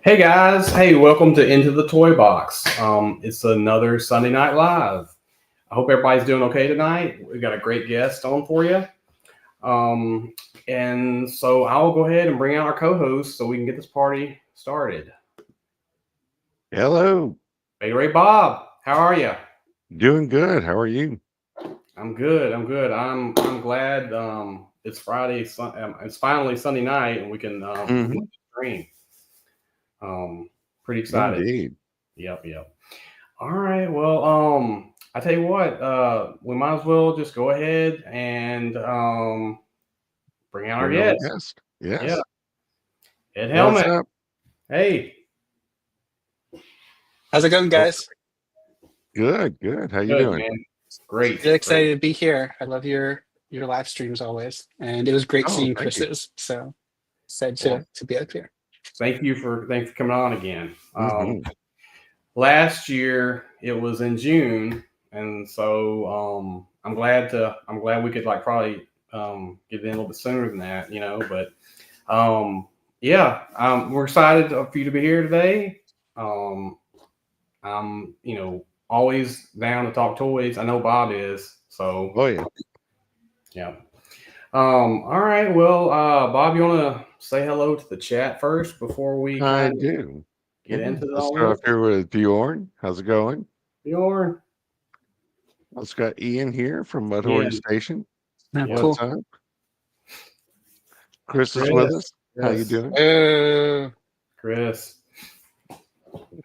Hey guys, hey, welcome to Into the Toy Box. It's another Sunday Night Live. I hope everybody's doing okay tonight. We've got a great guest on for you. Um, and so I'll go ahead and bring out our co-host so we can get this party started. Hello. Hey Ray Bob, how are you? Doing good. How are you? I'm good. I'm good. I'm glad it's Friday. It's finally Sunday night and we can Hmm. stream. Um, Pretty excited. Indeed. Yep. All right. Well, I tell you what, we might as well just go ahead and bring out our Bring on the guest. guest. Yeah, Yes. Ed What's Hellman. up? Hey, How's it going, Oh, guys? good, good. How you good doing? man. Great, Really great. excited to be here. I love your live streams always, and it was great Oh, seeing thank you. Chris's. So excited Well, to be up here. thanks for coming on again. Hmm. Last year it was in June, and so I'm glad we could like probably get in a little bit sooner than that, But um, yeah, we're excited for you to be here today. Um, I'm, always down to talk toys. I know Bob is. So, Oh yeah, yeah. All right. Well, Bob, you want to say hello to the chat first before we I kind of do. get Yeah. into Let's all start this? off here with Bjorn. How's it going? Bjorn, Let's got Ian here from Mudhorn Ian, Station. Oh, yeah, What's cool. up? Chris is with Chris, us. How you Chris, doing? Chris.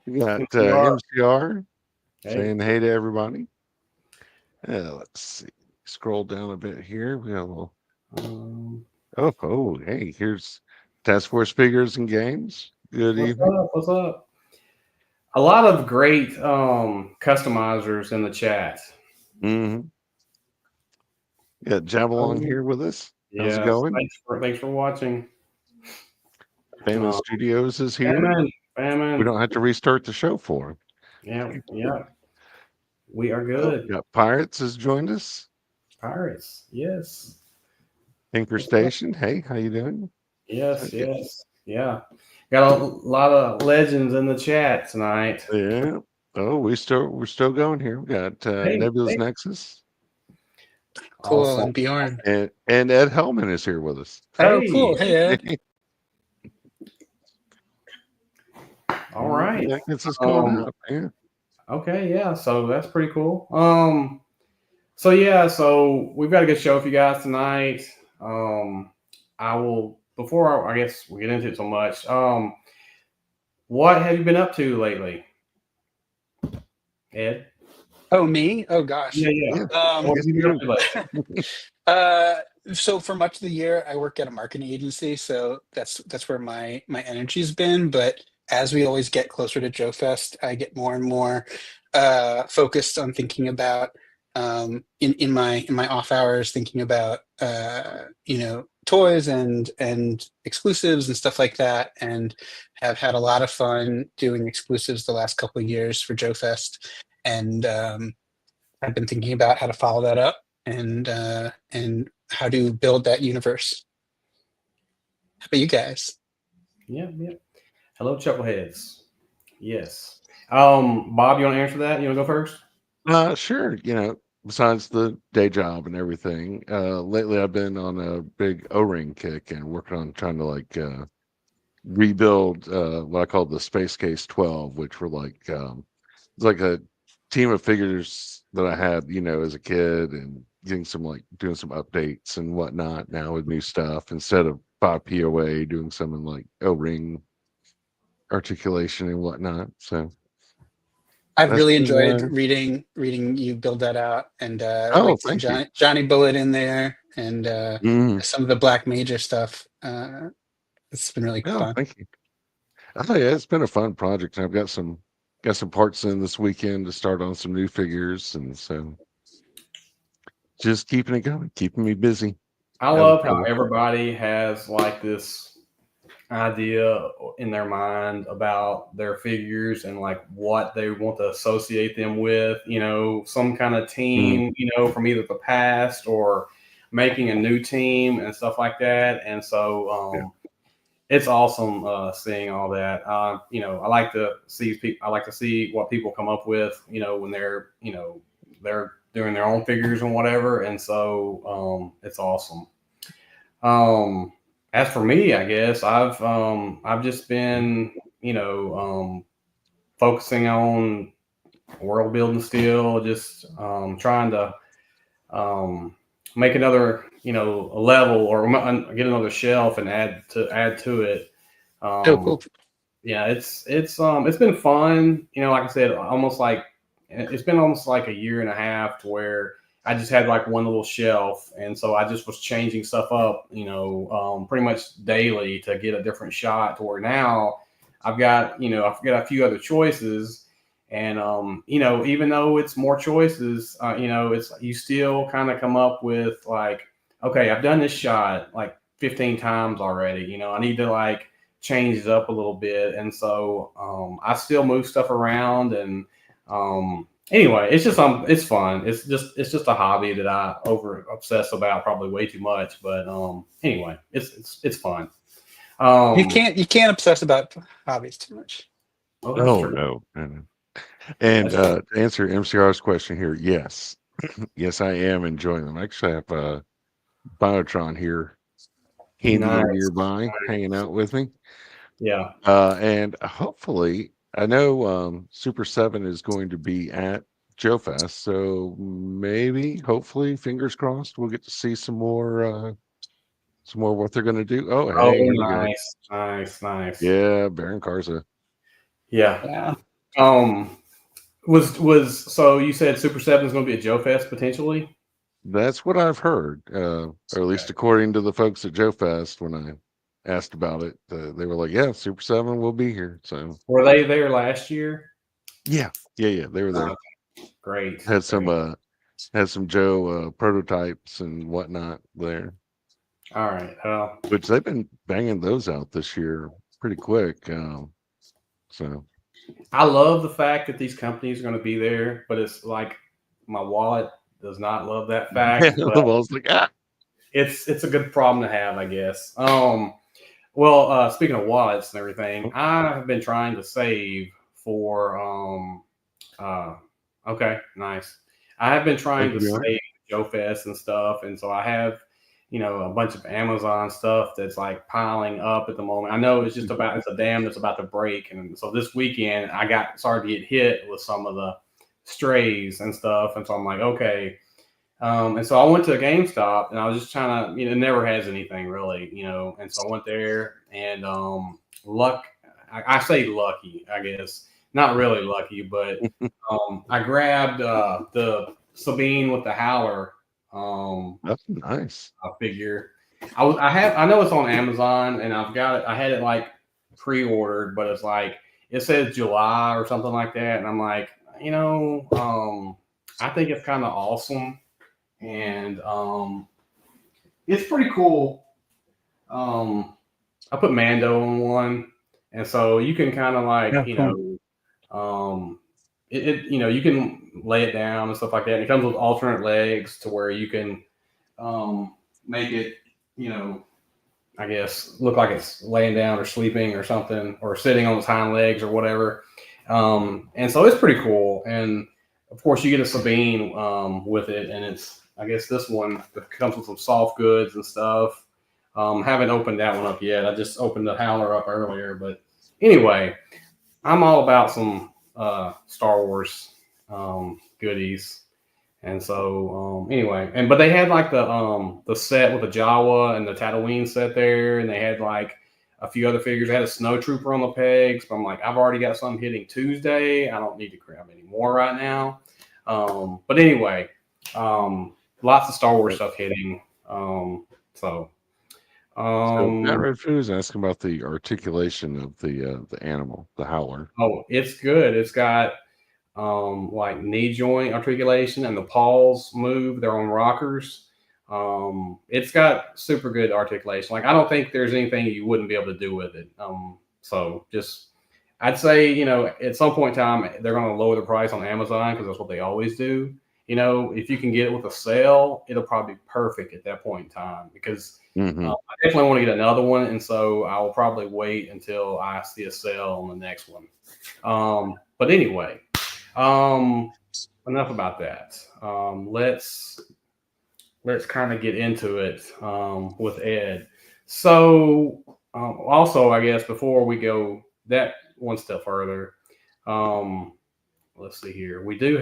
We got NCR. MCR Hey, saying hey to everybody. Let's see. Scroll down a bit here. We got a little. um, Oh, hey, here's Task Force Figures and Games. Good what's evening. up? What's up? A lot of great customizers in the chat. Hmm. Got Javelin Um, here with us. How's it yes, going? thanks for watching. Famous Uh, Studios is here. Famine, We famine. don't have to restart the show for him. Yeah, we are Oh, good. got Pirates has joined us. Pirates, yes. Tinker What's up? Station. Hey, how you doing? Yes, Yeah. yes, yeah. Got a lot of legends in the chat tonight. Yeah. Oh, we're still going here. We got Hey, Nebula's hey, Nexus Cool. awesome. And Bjorn. and Ed Hellman is here with us. Oh, Hey, cool. Hey, Ed. all right. That gets us caught Um, up. Yeah. okay, yeah. So that's pretty cool. So yeah, so we've got a good show for you guys tonight. I will before I guess we get into it so much. What have you been up to lately, Ed? Oh, me? Oh Yeah, gosh. yeah. Yeah. What Um, have Yes, you been up you. to lately? uh, so for much of the year, I work at a marketing agency, so that's where my energy's been. But as we always get closer to Joefest, I get more and more focused on thinking about in my off hours, thinking about toys and exclusives and stuff like that, and have had a lot of fun doing exclusives the last couple of years for Joefest, and I've been thinking about how to follow that up and how to build that universe. How about you guys? Yeah. Hello, Chuckleheads. Yes. Bob, you want to answer that? You want to go first? Sure. Besides the day job and everything, lately I've been on a big O-ring kick and working on trying to rebuild what I call the Space Case 12, which were it's like a team of figures that I had, as a kid, and getting some doing some updates and whatnot now with new stuff instead of 5 POA, doing some in O-ring articulation and whatnot. So I've that's really been enjoyed reading you build that out, and oh, like to see thank you. Johnny Bullet in there, and Mm, some of the Black Major stuff. It's been really oh, fun. thank you. Oh yeah, it's been a fun project. I've got some parts in this weekend to start on some new figures, and so just keeping it going, keeping me busy. I Having love how fun. everybody has like this idea in their mind about their figures and like what they want to associate them with, some kind of Mm, team, from either the past or making a new team and stuff like that. And so, yeah. it's awesome seeing all that. You know, I like to see people. I like to see what people come up with. You know, when they're they're doing their own figures and whatever, and so it's awesome. Um, as for me, I guess I've just been focusing on world building still, just trying to um, make another a level or get another shelf and add to it. Oh, cool. Yeah, it's been fun. You know, like I said, almost like it's been almost like a year and a half to where I just had like one little shelf, and so I just was changing stuff up, pretty much daily to get a different shot. To where now I've got a few other choices, and even though it's more choices, it's you still kind of come up with like, okay, I've done this shot like 15 times already. You know, I need to like change it up a little bit, and so I still move stuff around. And anyway, it's fun. It's just a hobby that I over obsess about probably way too much. But anyway, it's fun. You Um, can't obsess about hobbies too much. well, that's Oh true. no, no. And That's true. to answer MCR's question here, yes, yes, I am enjoying them. I actually have Biotron here, handy and Nice. nearby, hanging out with me. Yeah. And hopefully, I know Super 7 is going to be at Joefest, so maybe, hopefully, fingers crossed, we'll get to see some more of what they're going to do. Oh, Oh, hey, here we go. nice, nice, nice. Yeah, Baron Karza. Yeah. Yeah. Um, was so you said Super Seven is going to be at Joe Fest potentially? That's what I've heard, or at Okay. least according to the folks at Joefest. When I asked about it, they were like, "Yeah, Super 7 will be here." So Were they there last year? yeah, they were Oh, there. great, Had some great. had some Joe prototypes and whatnot there, All right. which they've been banging those out this year pretty quick. So I love the fact that these companies are going to be there, but it's like my wallet does not love that yeah, fact. But the was like, ah, it's a good problem to have, I guess. Well, speaking of wallets and everything, oh, I have been trying to save for uh, okay, nice. I have been trying thank you, to Bjorn. save Joe Fest and stuff, and so I have, a bunch of Amazon stuff that's like piling up at the moment. I know it's a dam that's about to break, and so this weekend I got started to get hit with some of the strays and stuff, and so I'm like, okay. And so I went to a GameStop, and I was just trying to, it never has anything really, and so I went there, and luck. I say lucky, I guess, not really lucky, but I grabbed the Sabine with the Howler That's nice. figure. I know it's on Amazon, and I've got it. I had it like pre-ordered, but it's like it says July or something like that, and I'm like, I think it's kind of awesome, and it's pretty cool. I put Mando on one, and so you can kind of like Yeah, cool. you can lay it down and stuff like that. And it comes with alternate legs to where you can make it, I guess look like it's laying down or sleeping or something, or sitting on its hind legs or whatever. And so it's pretty cool. And of course, you get a Sabine with it, and it's I guess this one comes with some soft goods and stuff. Haven't opened that one up yet. I just opened the Howler up earlier, but anyway, I'm all about some Star Wars goodies, and so anyway, but they had like the set with the Jawa and the Tatooine set there, and they had like a few other figures. They had a Snow Trooper on the pegs, but I'm like, I've already got some hitting Tuesday. I don't need to grab any more right now. But anyway, lots of Star Wars stuff hitting. So So Matt um, Red Food is asking about the articulation of the animal, the howler. oh, it's good. It's got like knee joint articulation, and the paws move. They're on rockers. It's got super good articulation. Like I don't think there's anything you wouldn't be able to do with it. So just I'd say at some point in time they're going to lower the price on Amazon because that's what they always do. you know, if you can get it with a sale, it'll probably be perfect at that point in time because Mhm. I definitely want to get another one, and so I will probably wait until I see a sale on the next one. But anyway, enough about that. Let's kind of get into it with Ed. So, also, I guess before we go that one step further, um, let's see here. We did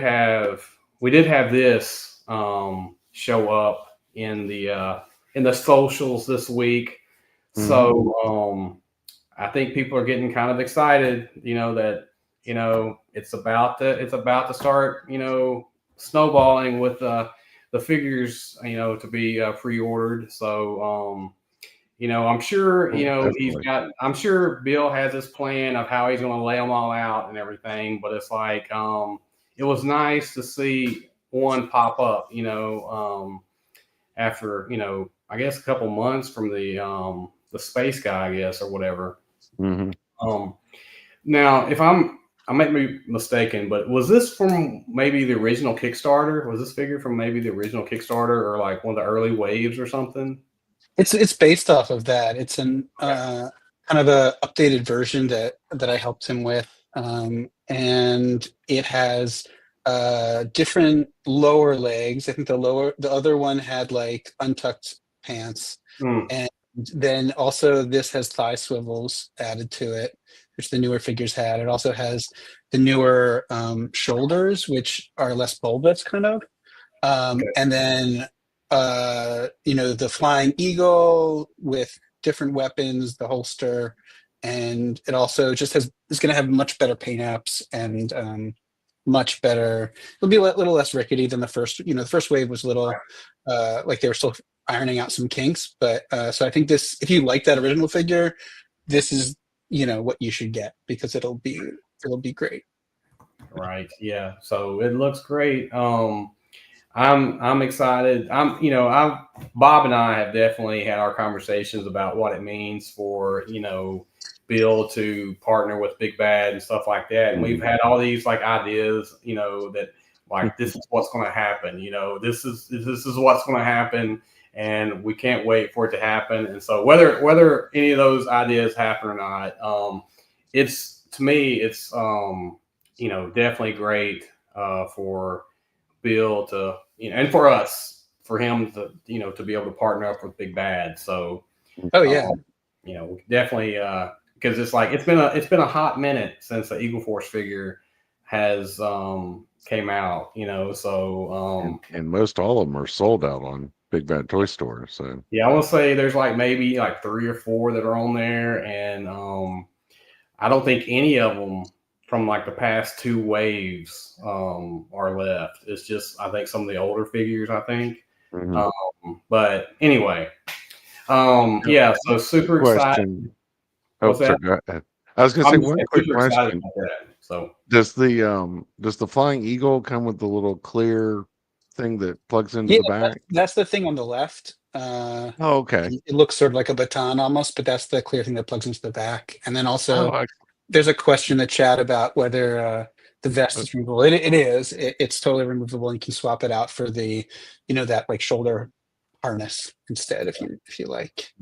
have this show up in the socials this week. So I think people are getting kind of excited, you know, that it's about to start, you know, snowballing with the figures, you know, to be pre-ordered. So you know, I'm sure, you know, Definitely. I'm sure Bill has his plan of how he's going to lay them all out and everything. But it's like, it was nice to see one pop up, you know, after, you know, I guess a couple months from the space guy, I guess, or whatever. Hmm. Um, now, if I might be mistaken, but was this from maybe the original Kickstarter? Was this figure from maybe the original Kickstarter or like one of the early waves or something? It's based off of that. It's an Okay. kind of a updated version that I helped him with, and it has different lower legs. I think the other one had like untucked pants, Hmm. and then also this has thigh swivels added to it, which the newer figures had. It also has the newer shoulders, which are less bulbous, kind of. Okay. And then you know, the flying eagle with different weapons, the holster, and it also just has is going to have much better paint apps and much better. It'll be a little less rickety than the first. You know, the first wave was a little like they were still ironing out some kinks, but so I think this, if you like that original figure, this is, you know, what you should get because it'll be great. Right. Yeah. So it looks great. I'm excited. I'm you know I Bob and I have definitely had our conversations about what it means for, you know, Bill to partner with Big Bad and stuff like that. And we've Mhm. had all these like ideas, you know, that like this is what's going to happen. You know, this is what's going to happen, and we can't wait for it to happen. And so whether any of those ideas happen or not, it's to me it's you know, definitely great for Bill to, you know, and for us, for him to, you know, to be able to partner up with Big Bad. So, Oh yeah. um, you know, definitely because it's like it's been a hot minute since the Eagle Force figure has came out. You know, so And most all of them are sold out on Big Bad Toy Store. So yeah, I want to say there's like maybe like three or four that are on there, and I don't think any of them from like the past two waves are left. It's just I think some of the older figures. I think. mhm. But anyway, Now, yeah. So one quick super excited. question. Oh, What's that? sorry. Go ahead. I was gonna say I'm just one saying, quick super excited question. about that. So Does the Flying Eagle come with the little clear thing that plugs into Yeah, the back? that's the thing on the left. Oh, okay. It looks sort of like a baton almost, but that's the clear thing that plugs into the back. And then Oh, also, there's a question in the chat about whether the vest uh, is removable. It is. It's totally removable, and you can swap it out for the, you know, that like shoulder harness instead if you like.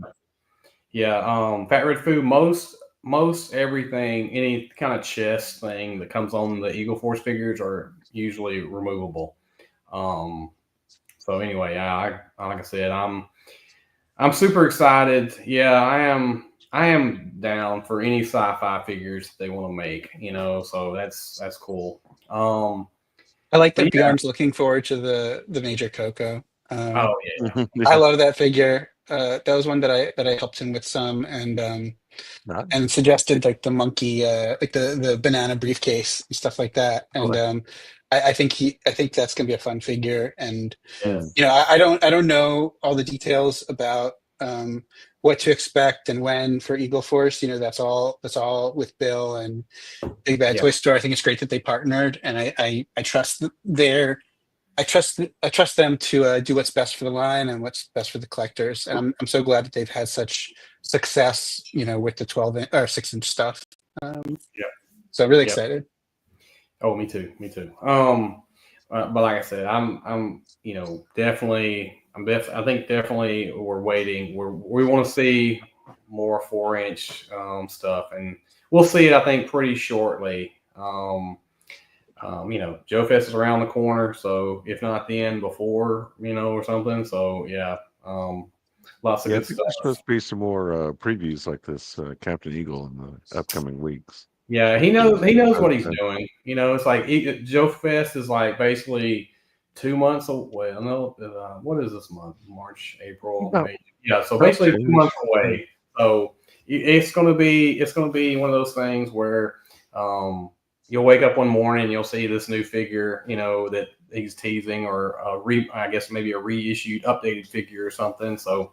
yeah, Fat Red Food. Most everything, any kind of chest thing that comes on the Eagle Force figures are usually removable. Um, so anyway, yeah, like I said, I'm super excited. Yeah, I am. I am down for any sci-fi figures they want to make. You know, so that's cool. I like But that yeah, Bjorn's looking forward to the Major Coco. oh I yeah. love that figure. That was one that I helped him with some, Not, and suggested like the monkey, like the banana briefcase and stuff like that. oh, And I think that's gonna be a fun figure. And yeah, mm, yes, you know, I don't know all the details about what to expect and when for Eagle Force. You know, that's all with Bill and Big Bad yeah, Toy Store. I think it's great that they partnered, and I trust their I trust them to do what's best for the line and what's best for the collectors. And I'm so glad that they've had such success, you know, with the 12 inch or 6-inch stuff. Um, yeah, so I'm really yeah. excited. Oh, me too, me too. but like I said, I'm definitely I think definitely we're waiting. We want to see more 4-inch stuff, and we'll see it I think pretty shortly. Joefest is around the corner, so if not then, before or something. So yeah, lots of Yeah, I good think stuff. there's supposed to be some more previews like this, Captain Eagle, in the upcoming weeks. Yeah, he knows. He knows what he's doing. It's like Joe Fest is like basically 2 months away. No, what is this month? March, April, About, May. Yeah, so about basically 2 months 2 away. So it's gonna be one of those things where you'll wake up one morning and you'll see this new figure, that he's teasing, or I guess maybe a reissued, updated figure or something. So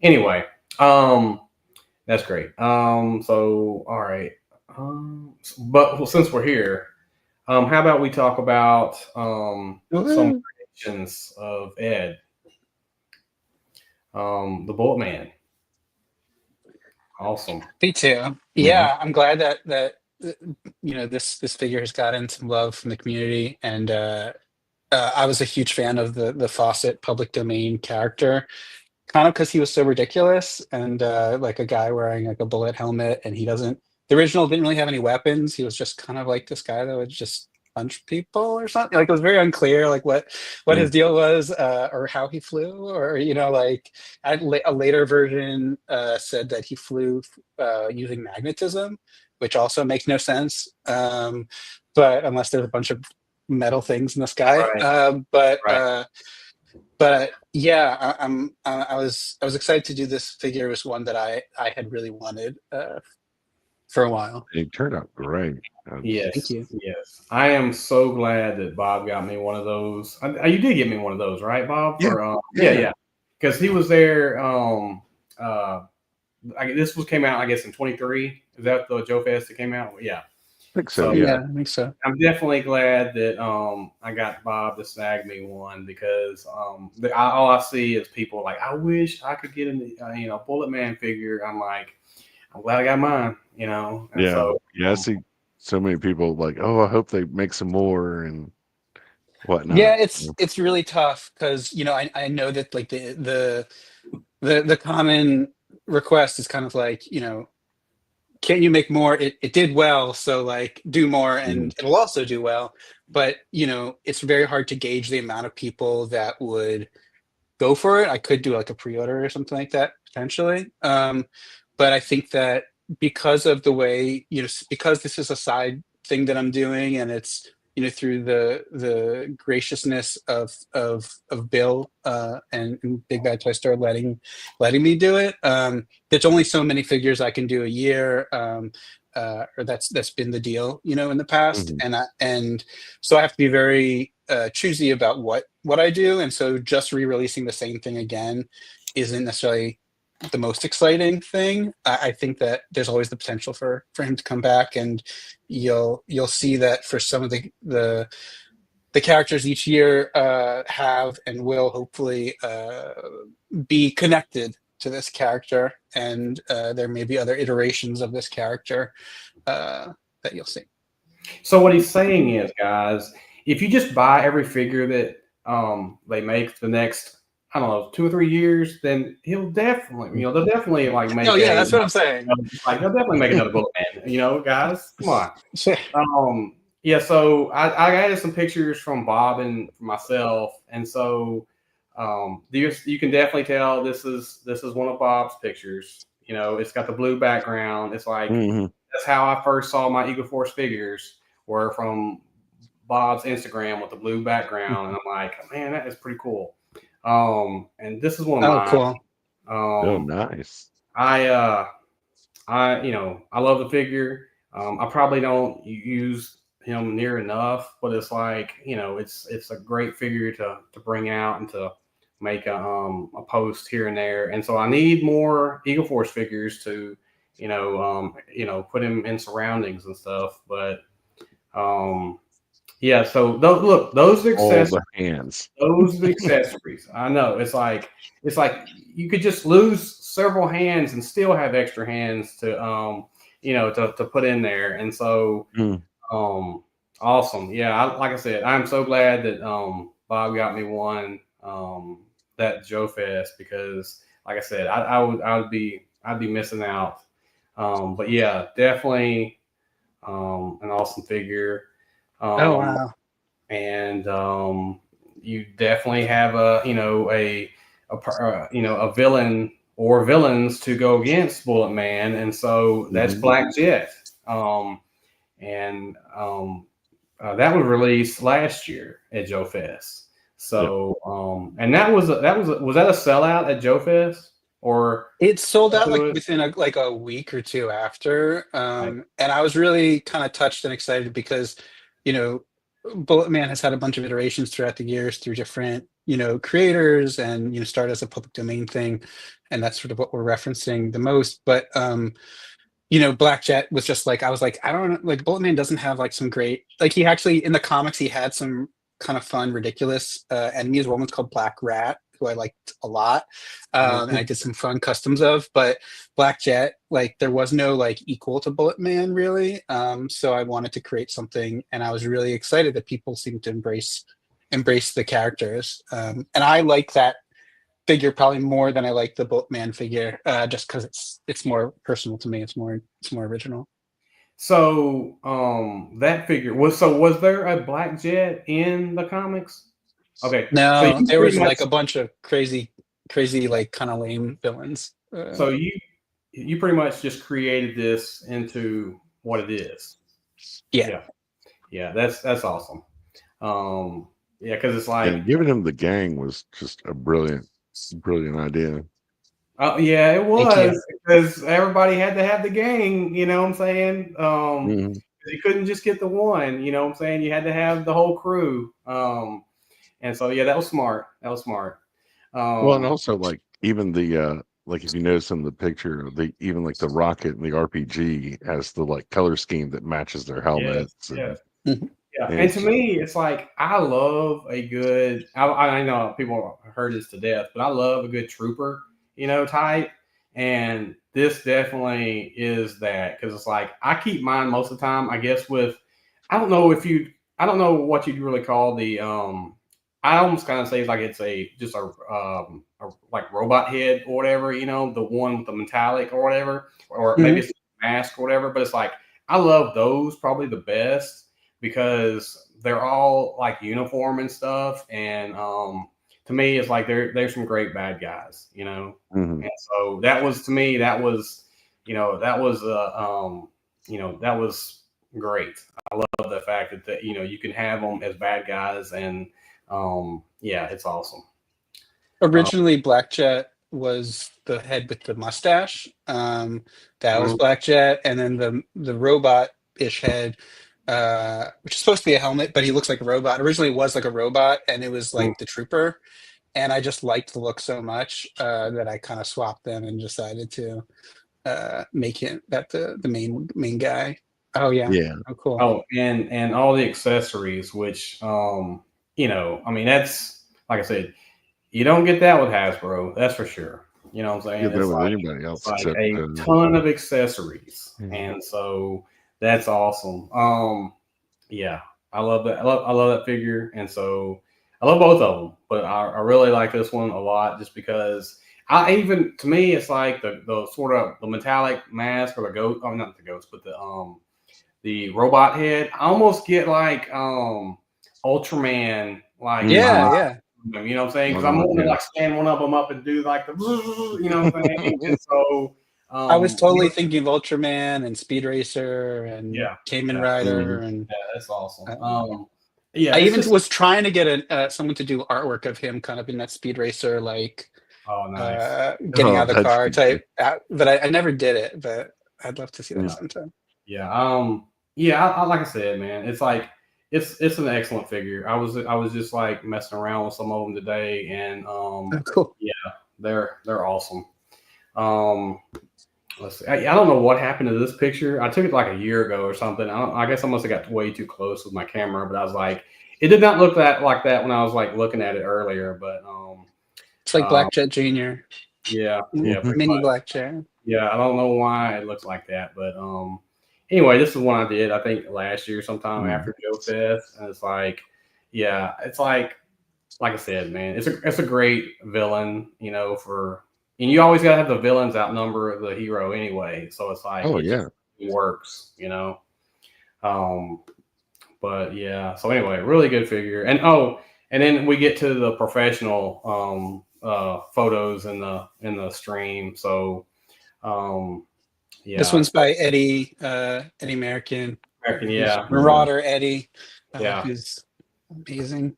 anyway, that's great. So all right. But since we're here, how about we talk about some creations of Ed, the Bullet Man. Awesome. Me too. Yeah, I'm glad that this figure has gotten some love from the community, and I was a huge fan of the Fawcett public domain character, kind of because he was so ridiculous, and like a guy wearing like a bullet helmet, and he doesn't. The original didn't really have any weapons. He was just kind of like this guy that would just punch people or something. Like it was very unclear, like what his deal was, or how he flew, or like a later version said that he flew using magnetism, which also makes no sense. But unless there's a bunch of metal things in the sky, Right. Right. but yeah, I was excited to do this figure. It was one that I had really wanted for a while. It turned out great. Yes. Thank you. Yes. I am so glad that Bob got me one of those. You did get me one of those, right, Bob? Yeah. Yeah. Because he was there. This came out, I guess, in 23. Is that the Joe Fest that came out? Yeah. I think so. Yeah. I think so. I'm definitely glad that I got Bob to snag me one, because all I see is people like, I wish I could get a Bullet Man figure. I'm like, I'm glad I got mine. And Yeah. so I see so many people like, oh, I hope they make some more and whatnot. Yeah, it's really tough because I know that like the common request is kind of like, can you make more? It did well, so like do more, and it'll also do well. But it's very hard to gauge the amount of people that would go for it. I could do like a pre-order or something like that potentially. But I think that because of the way, because this is a side thing that I'm doing, and it's through the graciousness of Bill and Big Bad Toy Store letting me do it. There's only so many figures I can do a year. Or that's been the deal, in the past, and so I have to be very choosy about what I do, and so just re-releasing the same thing again isn't necessarily the most exciting thing. I think that there's always the potential for him to come back, and you'll see that for some of the characters each year have and will hopefully be connected to this character, and there may be other iterations of this character that you'll see. So what he's saying is, guys, if you just buy every figure that they make the next, I don't know, 2 or 3 years, then he'll definitely, they'll definitely like make. Oh yeah, that's what I'm saying. Like they'll definitely make another Bullet Man. Guys, come on. Yeah. So I added some pictures from Bob and myself, and so you can definitely tell this is one of Bob's pictures. It's got the blue background. It's like that's how I first saw my Eagle Force figures, were from Bob's Instagram with the blue background, and I'm like, man, that is pretty cool. And this is one of mine. Cool. Oh, nice. I love the figure. I probably don't use him near enough, but it's like, it's a great figure to bring out and to make a post here and there. And so I need more Eagle Force figures to, put him in surroundings and stuff. But yeah, so those accessories. All the hands. Those accessories. I know. It's like you could just lose several hands and still have extra hands to to put in there. And so Awesome. Yeah, like I said, I'm so glad that Bob got me one that Joe Fest because, like I said, I'd be missing out. But yeah, definitely an awesome figure. Oh Um, wow. and you definitely have a a villain or villains to go against Bullet Man, and so that's Hmm. Black Jet. Um, and that was released last year at Joe Fest. Yep. So, and was that a sellout at Joe Fest or It sold out like to it? within a week or two after. Like, And I was really kind of touched and excited because, you know, Bullet Man has had a bunch of iterations throughout the years through different, creators and, started as a public domain thing. And that's sort of what we're referencing the most. But Black Jet was just like I was like, I don't know, like Bullet Man doesn't have like some great like he actually in the comics he had some kind of fun, ridiculous enemies. One was called Black Rat, who I liked a lot. And I mhm. did some fun customs of, but Black Jet, like there was no like equal to Bullet Man really. So I wanted to create something and I was really excited that people seemed to embrace the characters. And I like that figure probably more than I like the Boatman figure, just because it's more personal to me. It's more original. So, that figure was there a Black Jet in the comics? Okay, so No, you there pretty was much like a bunch of crazy like kind of lame villains. so you pretty much just created this into what it is. Yeah, Yeah, yeah, that's awesome. Yeah, because it's Yeah, like, giving him the gang was just a brilliant idea. yeah, it thank you. was because everybody had to have the gang. You know what I'm saying? Hmm. You couldn't just get the one. You know what I'm saying? You had to have the whole crew. And so yeah, that was smart. That was smart. Well, and Um, also like even the like if you notice in the picture, the even like the rocket and the RPG has the like color scheme that matches their yes, helmets, yes. Mhm. Yeah, and and it's to just me, it's like I love a good. I know people heard this to death, but I love a good trooper, type. And this definitely is that because it's like I keep mine most of the time. I guess with, I don't know if you, I don't know what you'd really call the. I almost kind of say like it's a just a like robot head or whatever, the one with the metallic or whatever, or maybe Mhm. it's a mask or whatever. But it's like I love those probably the best because they're all like uniform and stuff. And to me, it's like there's some great bad guys, mhm. And so that was to me that was that was great. I love the fact that you can have them as bad guys, and yeah, it's awesome. Um, Originally, Black Jet was the head with the mustache. That was Oh, Black Jet, and then the robot-ish head, which is supposed to be a helmet, but he looks like a robot. Originally, it was like a robot, and it was mm, like the trooper. And I just liked the look so much that I kind of swapped them and decided to make him that the main guy. Oh yeah. yeah. Oh cool. oh, and all the accessories, which I mean that's like I said, you don't get that with Hasbro, that's for sure. You know what I'm saying? Get that with anybody It's else like except a ton of accessories, and so that's awesome. Yeah, I love that. I love that figure, and so I love both of them. But I really like this one a lot, just because I even to me it's like the sort of the metallic mask or the ghost. Oh, not the ghost, but the robot head. I almost get like Ultraman like Yeah, mm-hmm. vibe yeah. from them, you know what I'm saying? Because I'm Whatnot, wanting to yeah. like stand one of them up and do like the you know what I'm saying? And so I was you totally know, thinking of Ultraman and Speed Racer and yeah, Kamen yeah, Rider Hmm. and yeah, that's awesome. um, Yeah, I it's even just was trying to get someone to do artwork of him kind of in that Speed Racer like oh nice. getting Oh, out of the that'd car be good. type but I never did it, but I'd love to see that Yeah. sometime. Yeah. Yeah. I like I said, man, it's like it's an excellent figure. I was just like messing around with some of them today, and Oh, cool. yeah, they're awesome. Um, let's see. I don't know what happened to this picture. I took it like a year ago or something. I guess I must have got way too close with my camera, but I was like, it did not look that like that when I was like looking at it earlier. But It's like um, Black Jet Junior. yeah, yeah, Mhm. pretty Mini much. Black Jet. Yeah, I don't know why it looks like that, but anyway, this is one I did, I think last year sometime Mm. after Joe Fest. And it's like, yeah, it's like I said, man, it's a great villain, and you always gotta have the villains outnumber the hero anyway. So it's like Oh it just yeah. works. Um, but yeah, so anyway, really good figure. And then we get to the professional photos in the stream. So um, This yeah, one's by Eddie American, American, who's yeah, Yeah. Marauder Eddie, yeah, who's amazing.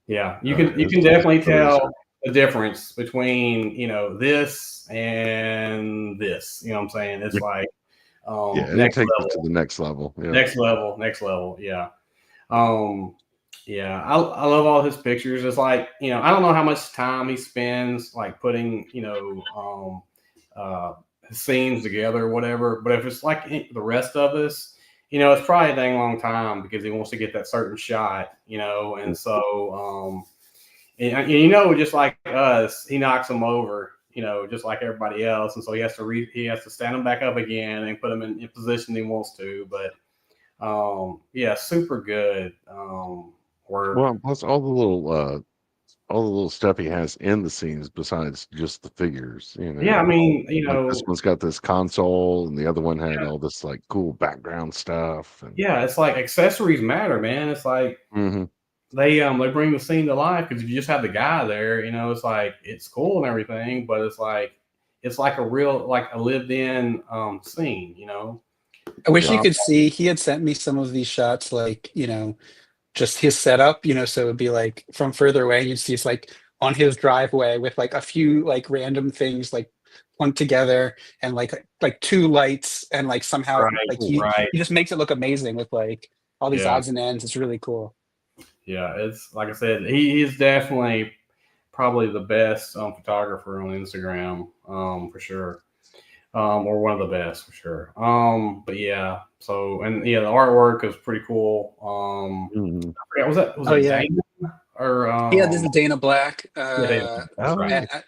yeah. You can His definitely photos tell the difference between this and this. You know what I'm saying? It's like yeah, it next takes it to level, the next level. Yeah. next level, next level. Yeah. Um, yeah, I love all his pictures. It's like, I don't know how much time he spends like putting, scenes together or whatever. But if it's like the rest of us, it's probably a dang long time because he wants to get that certain shot. And so, and just like us, he knocks them over, just like everybody else. And so he has to stand them back up again and put them in position he wants to. But yeah, super good work. Well, plus all the little stuff he has in the scenes besides just the figures, Yeah, I mean, Like this one's got this console and the other one had all this like cool background stuff and yeah, it's like accessories matter, man. It's like Mhm. they bring the scene to life because if you just have the guy there, it's like it's cool and everything, but it's like a real like a lived in scene. I wish you Yeah. Um, could see. He had sent me some of these shots, like just his setup. So it would be like from further away, you'd see it's like on his driveway with like a few like random things like plunked together and like two lights and like somehow right, like he right, just makes it look amazing with like all these yeah, odds and ends. It's really cool. yeah. It's like I said, he's definitely probably the best photographer on Instagram, for sure. Or one of the best for sure. But yeah, so and yeah, the artwork is pretty cool. Mhm. I forget, was Oh it yeah, Dana or yeah. This is Dana Black. yeah, Dana. That's Oh right. yeah.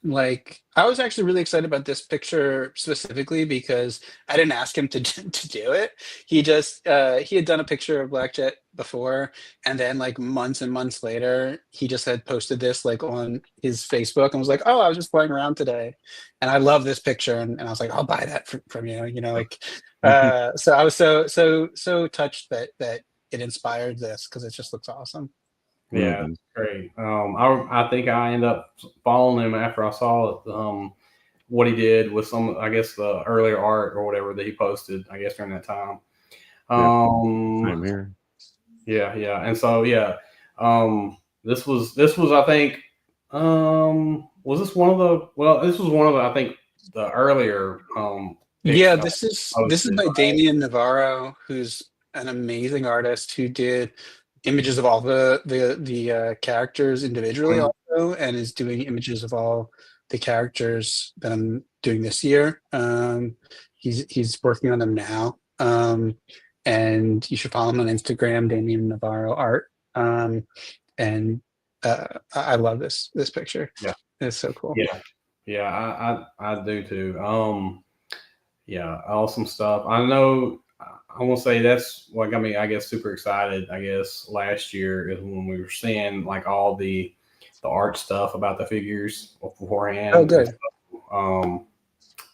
Like I was actually really excited about this picture specifically because I didn't ask him to to do it. He had done a picture of Black Jet before, and then like months and months later, he just had posted this like on his Facebook and was like, "Oh, I was just playing around today, and I love this picture," and I was like, "I'll buy that from you," like. Mhm. So I was so touched that it inspired this because it just looks awesome. Yeah, Mhm. it's great. I think I ended up following him after I saw it. What he did with some, I guess, the earlier art or whatever that he posted. I guess during that time. Yeah. Um, Same here. yeah, yeah, and so yeah, this was I think was this one of the well this was one of the I think the earlier Yeah, pics this is posted. by Damian Navarro, who's an amazing artist who did images of all the characters individually Mhm. also, and is doing images of all the characters that I'm doing this year. He's working on them now. And you should follow him on Instagram, Damian Navarro Art. And I love this picture. Yeah, It's so cool. yeah, yeah. I do too. Yeah, awesome stuff. I know. I want to say that's what got me, I guess, super excited. I guess last year is when we were seeing like all the art stuff about the figures Oh, beforehand. And good. so,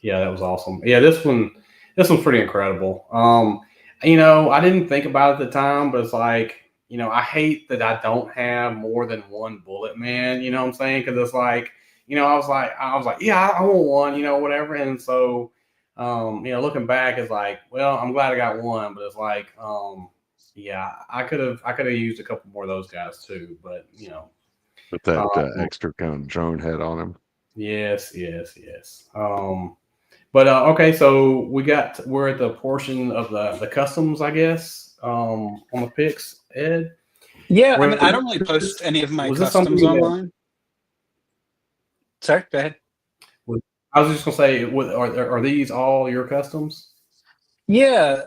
yeah, that was awesome. Yeah, this one's pretty incredible. I didn't think about it at the time, but it's like, I hate that I don't have more than one bullet man. You know what I'm saying? Because it's like, I was like, yeah, I want one. Whatever. And so, looking back, it's like, well, I'm glad I got one, but it's like, yeah, I could have used a couple more of those guys too, but With that um, extra kind of drone head on him. yes, yes, yes. But okay, so we're at the portion of the customs, I guess, on the picks. Ed, Yeah, I were mean, I don't really post any of my was this something customs that online. Sorry, go ahead. was, I was just gonna say, are these all your customs? Yeah,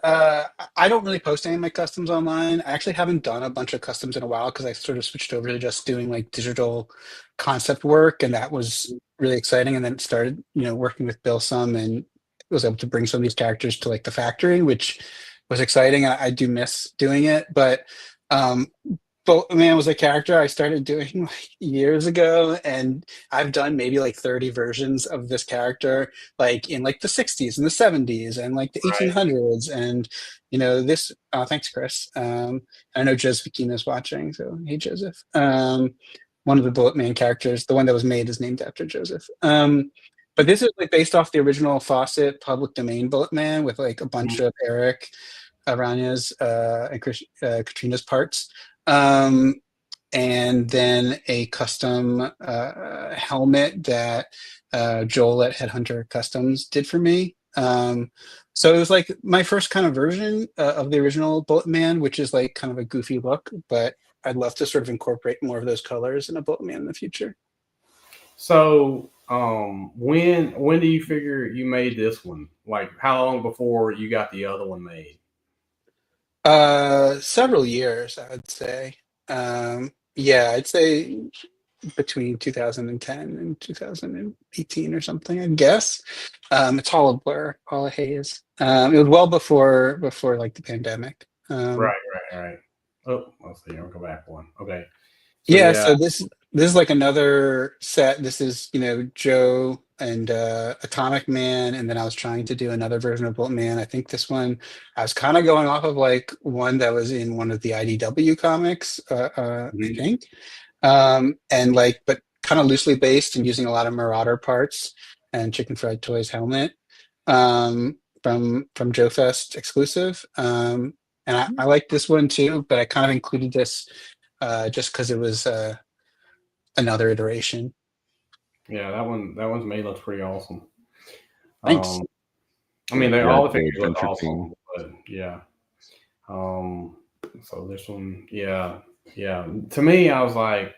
I don't really post any of my customs online. I actually haven't done a bunch of customs in a while because I sort of switched over to just doing like digital concept work, and that was really exciting. And then started, working with Bill some, and was able to bring some of these characters to like the factory, which was exciting. I do miss doing it, but Boatman was a character I started doing like years ago, and I've done maybe like 30 versions of this character, like in like the 60s and the 70s and like the Right. 1800s. And this. Thanks, Chris. I know Joseph is watching, so hey, Joseph. One of the Boatman characters, the one that was made, is named after Joseph. But this is like based off the original Fawcett public domain Boatman with like a bunch of Eric Aranya's and Katrina's parts. And then a custom helmet that Joel at Headhunter Customs did for me. So it was like my first kind of version of the original Boatman, which is like kind of a goofy look, but I'd love to sort of incorporate more of those colors in a Boatman in the future. So, when do you figure you made this one? Like, how long before you got the other one made? Several years, I'd say. Yeah, I'd say between 2010 and 2018 or something, I guess. It's all a blur, all a haze. It was well before like the pandemic. Right. Oh, let's see. I'll go back one. Okay. So Yeah, yeah, so this is like another set. This is Joe and Atomic Man, and then I was trying to do another version of Bolt Man. I think this one I was kind of going off of like one that was in one of the IDW comics, I mhm. think, and like but kind of loosely based and using a lot of Marauder parts and Chicken Fried Toys helmet from Joefest exclusive. And I like this one too, but I kind of included this just because it was another iteration. Yeah, that one's made looks pretty awesome. Thanks. I mean, they Yeah, all the the figures look adventure awesome, team. but yeah. So this one, yeah. To me, I was like,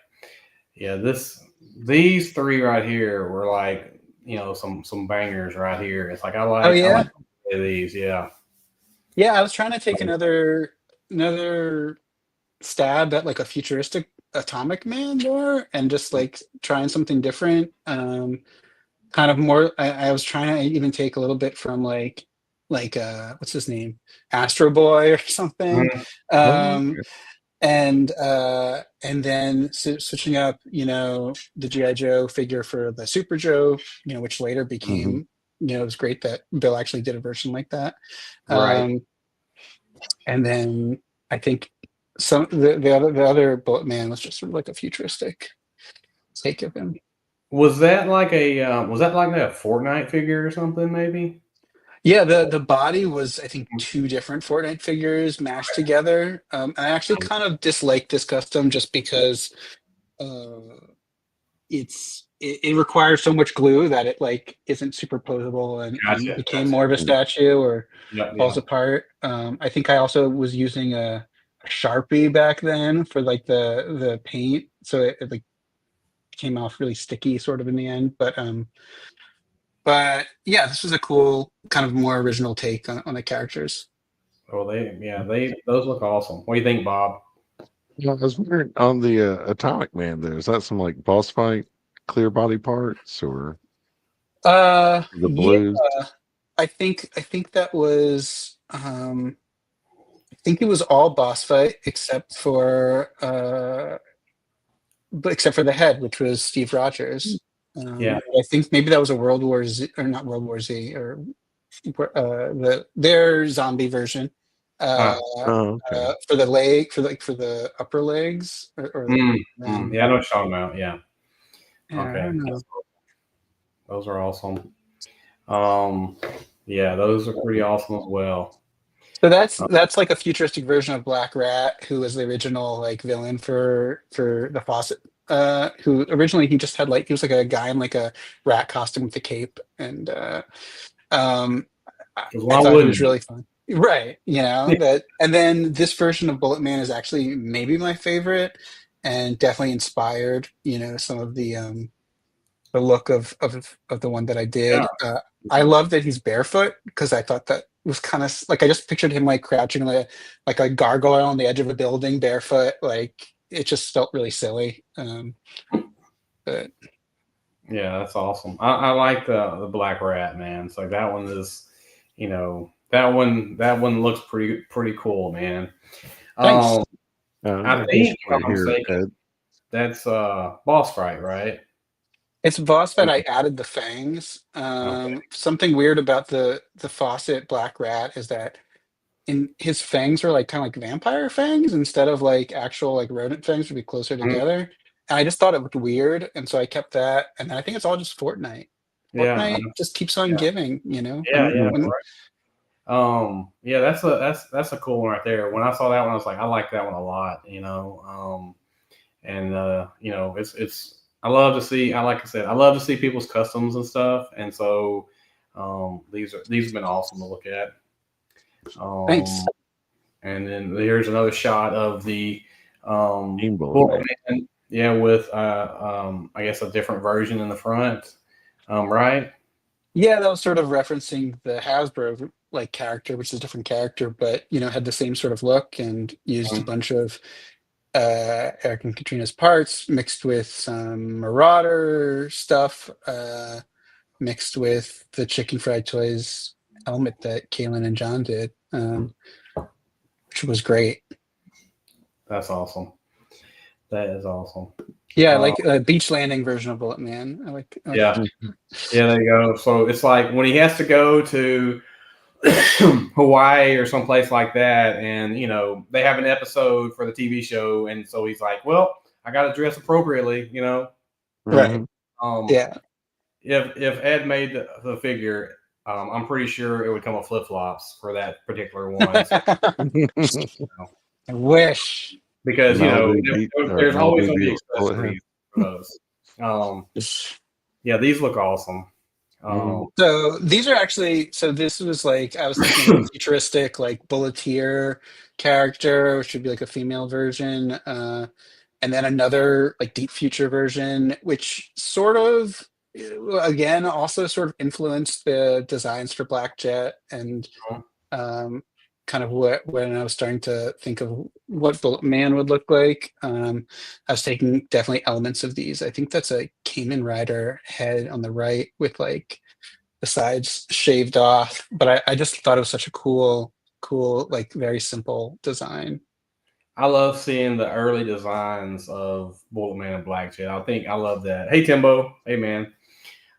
yeah, these three right here were like, some bangers right here. It's like Oh I yeah, like these, yeah. yeah. I was trying to take another stab at like a futuristic Atomic Man there, and just like trying something different. Kind of more. I was trying to even take a little bit from like what's his name, Astro Boy or something. Mhm. Oh, Um, and then switching up the GI Joe figure for the Super Joe, which later hmm became, it was great that Bill actually did a version like that. Right. And then I think the other Bullet Man was just sort of like a futuristic take of him. Was that like that Fortnite figure or something? Maybe. Yeah, the body was, I think, two different Fortnite figures mashed together. I actually kind of dislike this custom just because uh, it requires so much glue that it like isn't superposable and became more of a statue or falls Yeah. apart. I think I also was using a Sharpie back then for like the paint, so it like came off really sticky sort of in the end. But yeah, this was a cool kind of more original take on the characters. Well, those look awesome. What do you think, Bob? Yeah, I was wondering on the Atomic Man there, is that some like boss fight clear body parts or the Yeah, blues? I think that was I think it was all boss fight except for the head, which was Steve Rogers. Yeah. I think maybe that was a World War Z, or not World War Z, or their zombie version. Uh, Oh, okay. for the leg, for the upper legs, or then Yeah, I know what you're talking about. Yeah. yeah, I Okay. don't know. Those are awesome. Um, yeah, those are pretty awesome as well. So that's like a futuristic version of Black Rat, who was the original like villain for the Fawcett. Who originally he just had like he was like a guy in like a rat costume with a cape, and um, Because I why thought he wouldn't was you? really fun. Right, that, and then this version of Bullet Man is actually maybe my favorite, and definitely inspired some of the look of the one that I Yeah. did. I love that he's barefoot because I thought that was kind of like I just pictured him like crouching like a gargoyle on the edge of a building barefoot. Like it just felt really silly. But Yeah, that's awesome. I like the Black Rat, man. So that one is, that one looks pretty cool, man. Thanks. Um, I got this think if right I'm here, mistaken, Ed. that's boss fight, right? It's boss fight. I added the fangs. Okay. Something weird about the faucet black rat is that in his fangs are like kind of like vampire fangs instead of like actual like rodent fangs would be closer Mhm. together. And I just thought it looked weird, and so I kept that. And then I think it's all just Fortnite. Yeah, Fortnite just keeps on yeah, giving, you know. yeah, yeah. When Yeah, that's a cool one right there. When I saw that one, I was like, I like that one a lot, and it's I love to see. I like I said, I love to see people's customs and stuff, and so these have been awesome to look at. Um, Thanks. and then here's another shot of the Team Bullet Bullet Man. Man, yeah, with I guess a different version in the front, right? Yeah, that was sort of referencing the Hasbro like character, which is a different character, but had the same sort of look and used a Mhm. bunch of Eric and Katrina's parts mixed with some Marauder stuff, mixed with the Chicken Fried Toys helmet that Kaylin and John did, which was great. That's awesome. That is awesome. Yeah, I Uh, like a beach landing version of Bullet Man. I like yeah, Mhm. yeah, there you go. So it's like when he has to go to Hawaii or someplace like that, and they have an episode for the TV show, and so he's like, "Well, I got to dress appropriately." right. Mhm. Um, Yeah. if Ed made the figure, I'm pretty sure it would come with flip flops for that particular one. So, you know, I wish. because there's always Malibu going to be Beach Bullet Head. accessories for those. Yeah, these look awesome. Mhm. Um, So these are actually, so this was like, I was thinking like a futuristic, like bulleteer character, which would be like a female version. And then another like deep future version, which sort of, again, also sort of influenced the designs for Black Jet and um, kind of what when I was starting to think of what Bullet Man would look like. I was taking definitely elements of these. I think that's a Cayman Rider head on the right with like the sides shaved off, but I just thought it was such a cool, like very simple design. I love seeing the early designs of Bullet Man and Black Jet. I love that. Hey Timbo, hey man.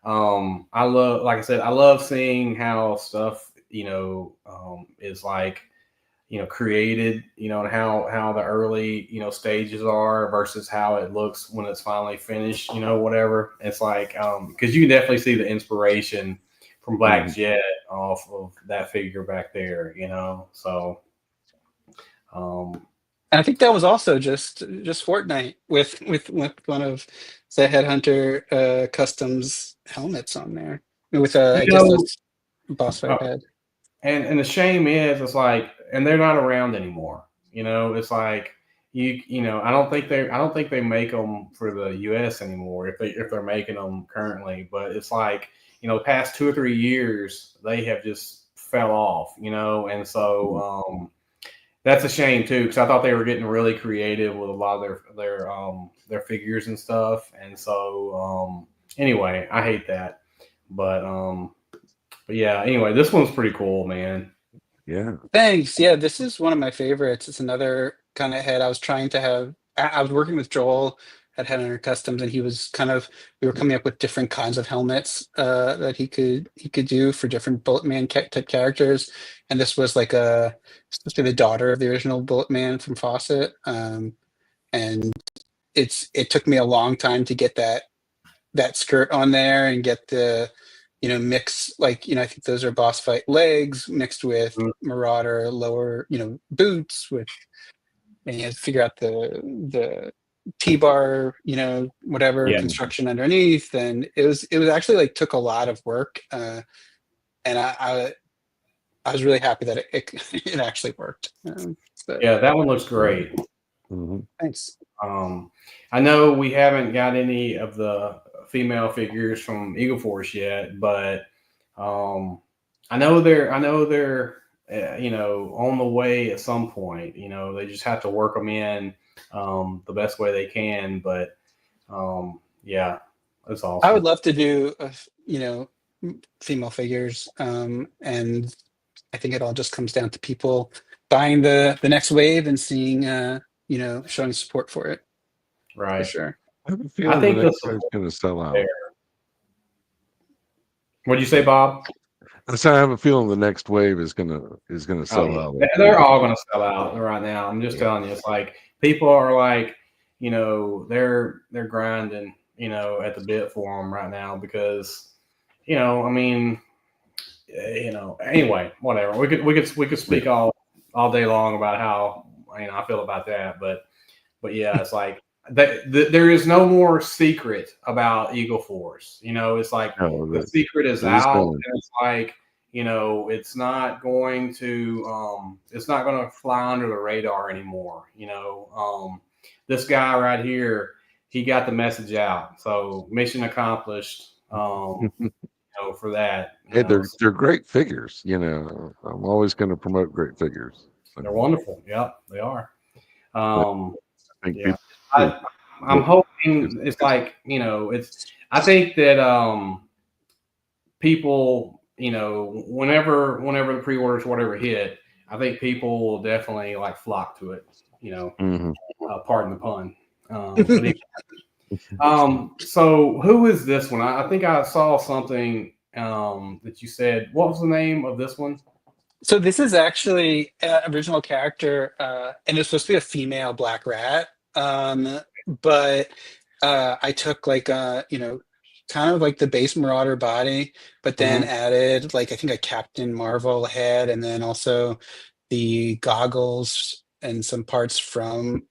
I love, like I said, I love seeing how stuff is like created, and how the early stages are versus how it looks when it's finally finished. Whatever. It's like because you can definitely see the inspiration from Black Mhm. Jet off of that figure back there. So. Um, And I think that was also just Fortnite with one of the Headhunter customs helmets on there with I you guess know, that's boss fight uh, head. and the shame is, it's like, and they're not around anymore. It's like I don't think they make them for the U.S. anymore if they're making them currently. But it's like the past 2 or 3 years they have just fell off. And so that's a shame too, because I thought they were getting really creative with a lot of their figures and stuff. And so anyway, I hate that. But yeah, anyway, this one's pretty cool, man. Yeah. Thanks. Yeah, this is one of my favorites. It's another kind of head I was trying to have. I was working with Joel at Headhunter Customs, and he was we were coming up with different kinds of helmets that he could do for different Bullet Man type characters. And this was like supposed to be the daughter of the original Bullet Man from Fawcett. And it took me a long time to get that skirt on there and get the mix, like I think those are boss fight legs mixed with Mm, Marauder lower boots with, and you have to figure out the T-bar whatever yeah, construction underneath, and it was actually like took a lot of work, and I was really happy that it actually worked, but yeah, that one looks great. Mhm. thanks. I know we haven't got any of the female figures from Eagle Force yet, but um, I know they're on the way at some point. They just have to work them in the best way they can. But yeah, it's I would awesome. love to do, female figures, and I think it all just comes down to people buying the next wave and seeing, showing support for it for Right. sure. I have a I feeling the think the next wave's support going to sell there. out. What'd you say, Bob? So I have a feeling the next wave is gonna sell Oh, out. yeah. They're all going to sell out right now. I'm just Yeah. telling you, it's like people are like, they're grinding, at the bit for them right now because, I mean, Anyway, whatever. We could speak all day long about how I feel about that, but yeah, it's like there is no more secret about Eagle Force. It's like No, the secret is it is out, done. and it's like it's not going to fly under the radar anymore. This guy right here, he got the message out, so mission accomplished. For that, Hey, they're great figures. I'm always going to promote great figures. they're wonderful. Yep, they are. But Um, I think yeah, people do. I'm But hoping it's like it's. I think that people, whenever the pre-orders whatever hit, I think people will definitely like flock to it. mhm. Pardon the pun. So who is this one? I think I saw something that you said. What was the name of this one? So this is actually original character, and it's supposed to be a female black rat. But I took like kind of like the base Marauder body, but then Mm-hmm. added like I think a Captain Marvel head, and then also the goggles and some parts from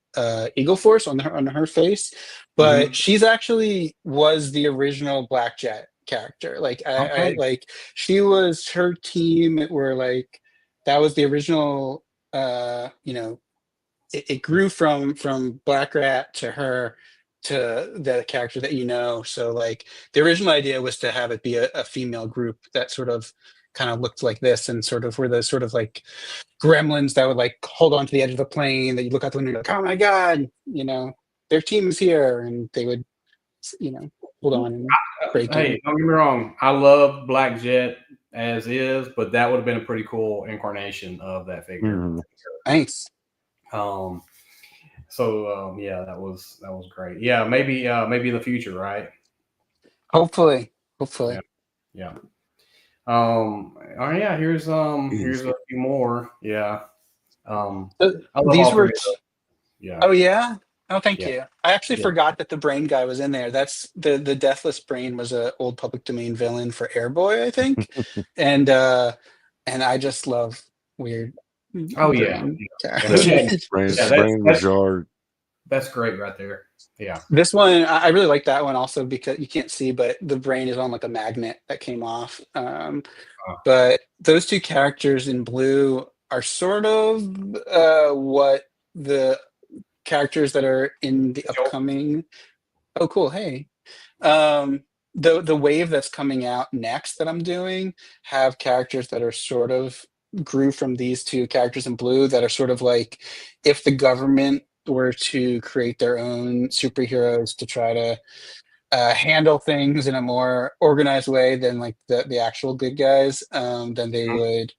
Eagle Force on her face. But Mm-hmm. she's actually was the original Black Jet character. Like I Okay. like she was her team were like that was the original it grew from Black Rat to her to the character that so like the original idea was to have it be a female group that sort of kind of looked like this and sort of were the sort of like gremlins that would like hold on to the edge of the plane that you look out the window and like, oh my god, their team's here, and they would hold on and break in. Hey, don't get me wrong. I love Black Jet as is, but that would have been a pretty cool incarnation of that figure. Mhm. Nice. Um, yeah, that was great. Yeah, maybe in the future, right? Hopefully. Yeah, yeah. Oh yeah, here's a few more. Yeah. I love These all were three of those. Yeah, Oh yeah. Oh, thank yeah, you. I actually yeah. forgot that the brain guy was in there. That's the Deathless Brain was a old public domain villain for Airboy, I think. And I just love weird Oh yeah, brain yeah. Who Yeah, doesn't? characters. brain, Yeah, brain was jarred. that's great right there. Yeah. This one, I really like that one also because you can't see, but the brain is on like a magnet that came off. Uh, But those two characters in blue are sort of what the characters that are in the Joe- upcoming. Oh, cool. Hey. The wave that's coming out next that I'm doing have characters that are sort of grew from these two characters in blue that are sort of like if the government were to create their own superheroes to try to handle things in a more organized way than like the actual good guys, then they would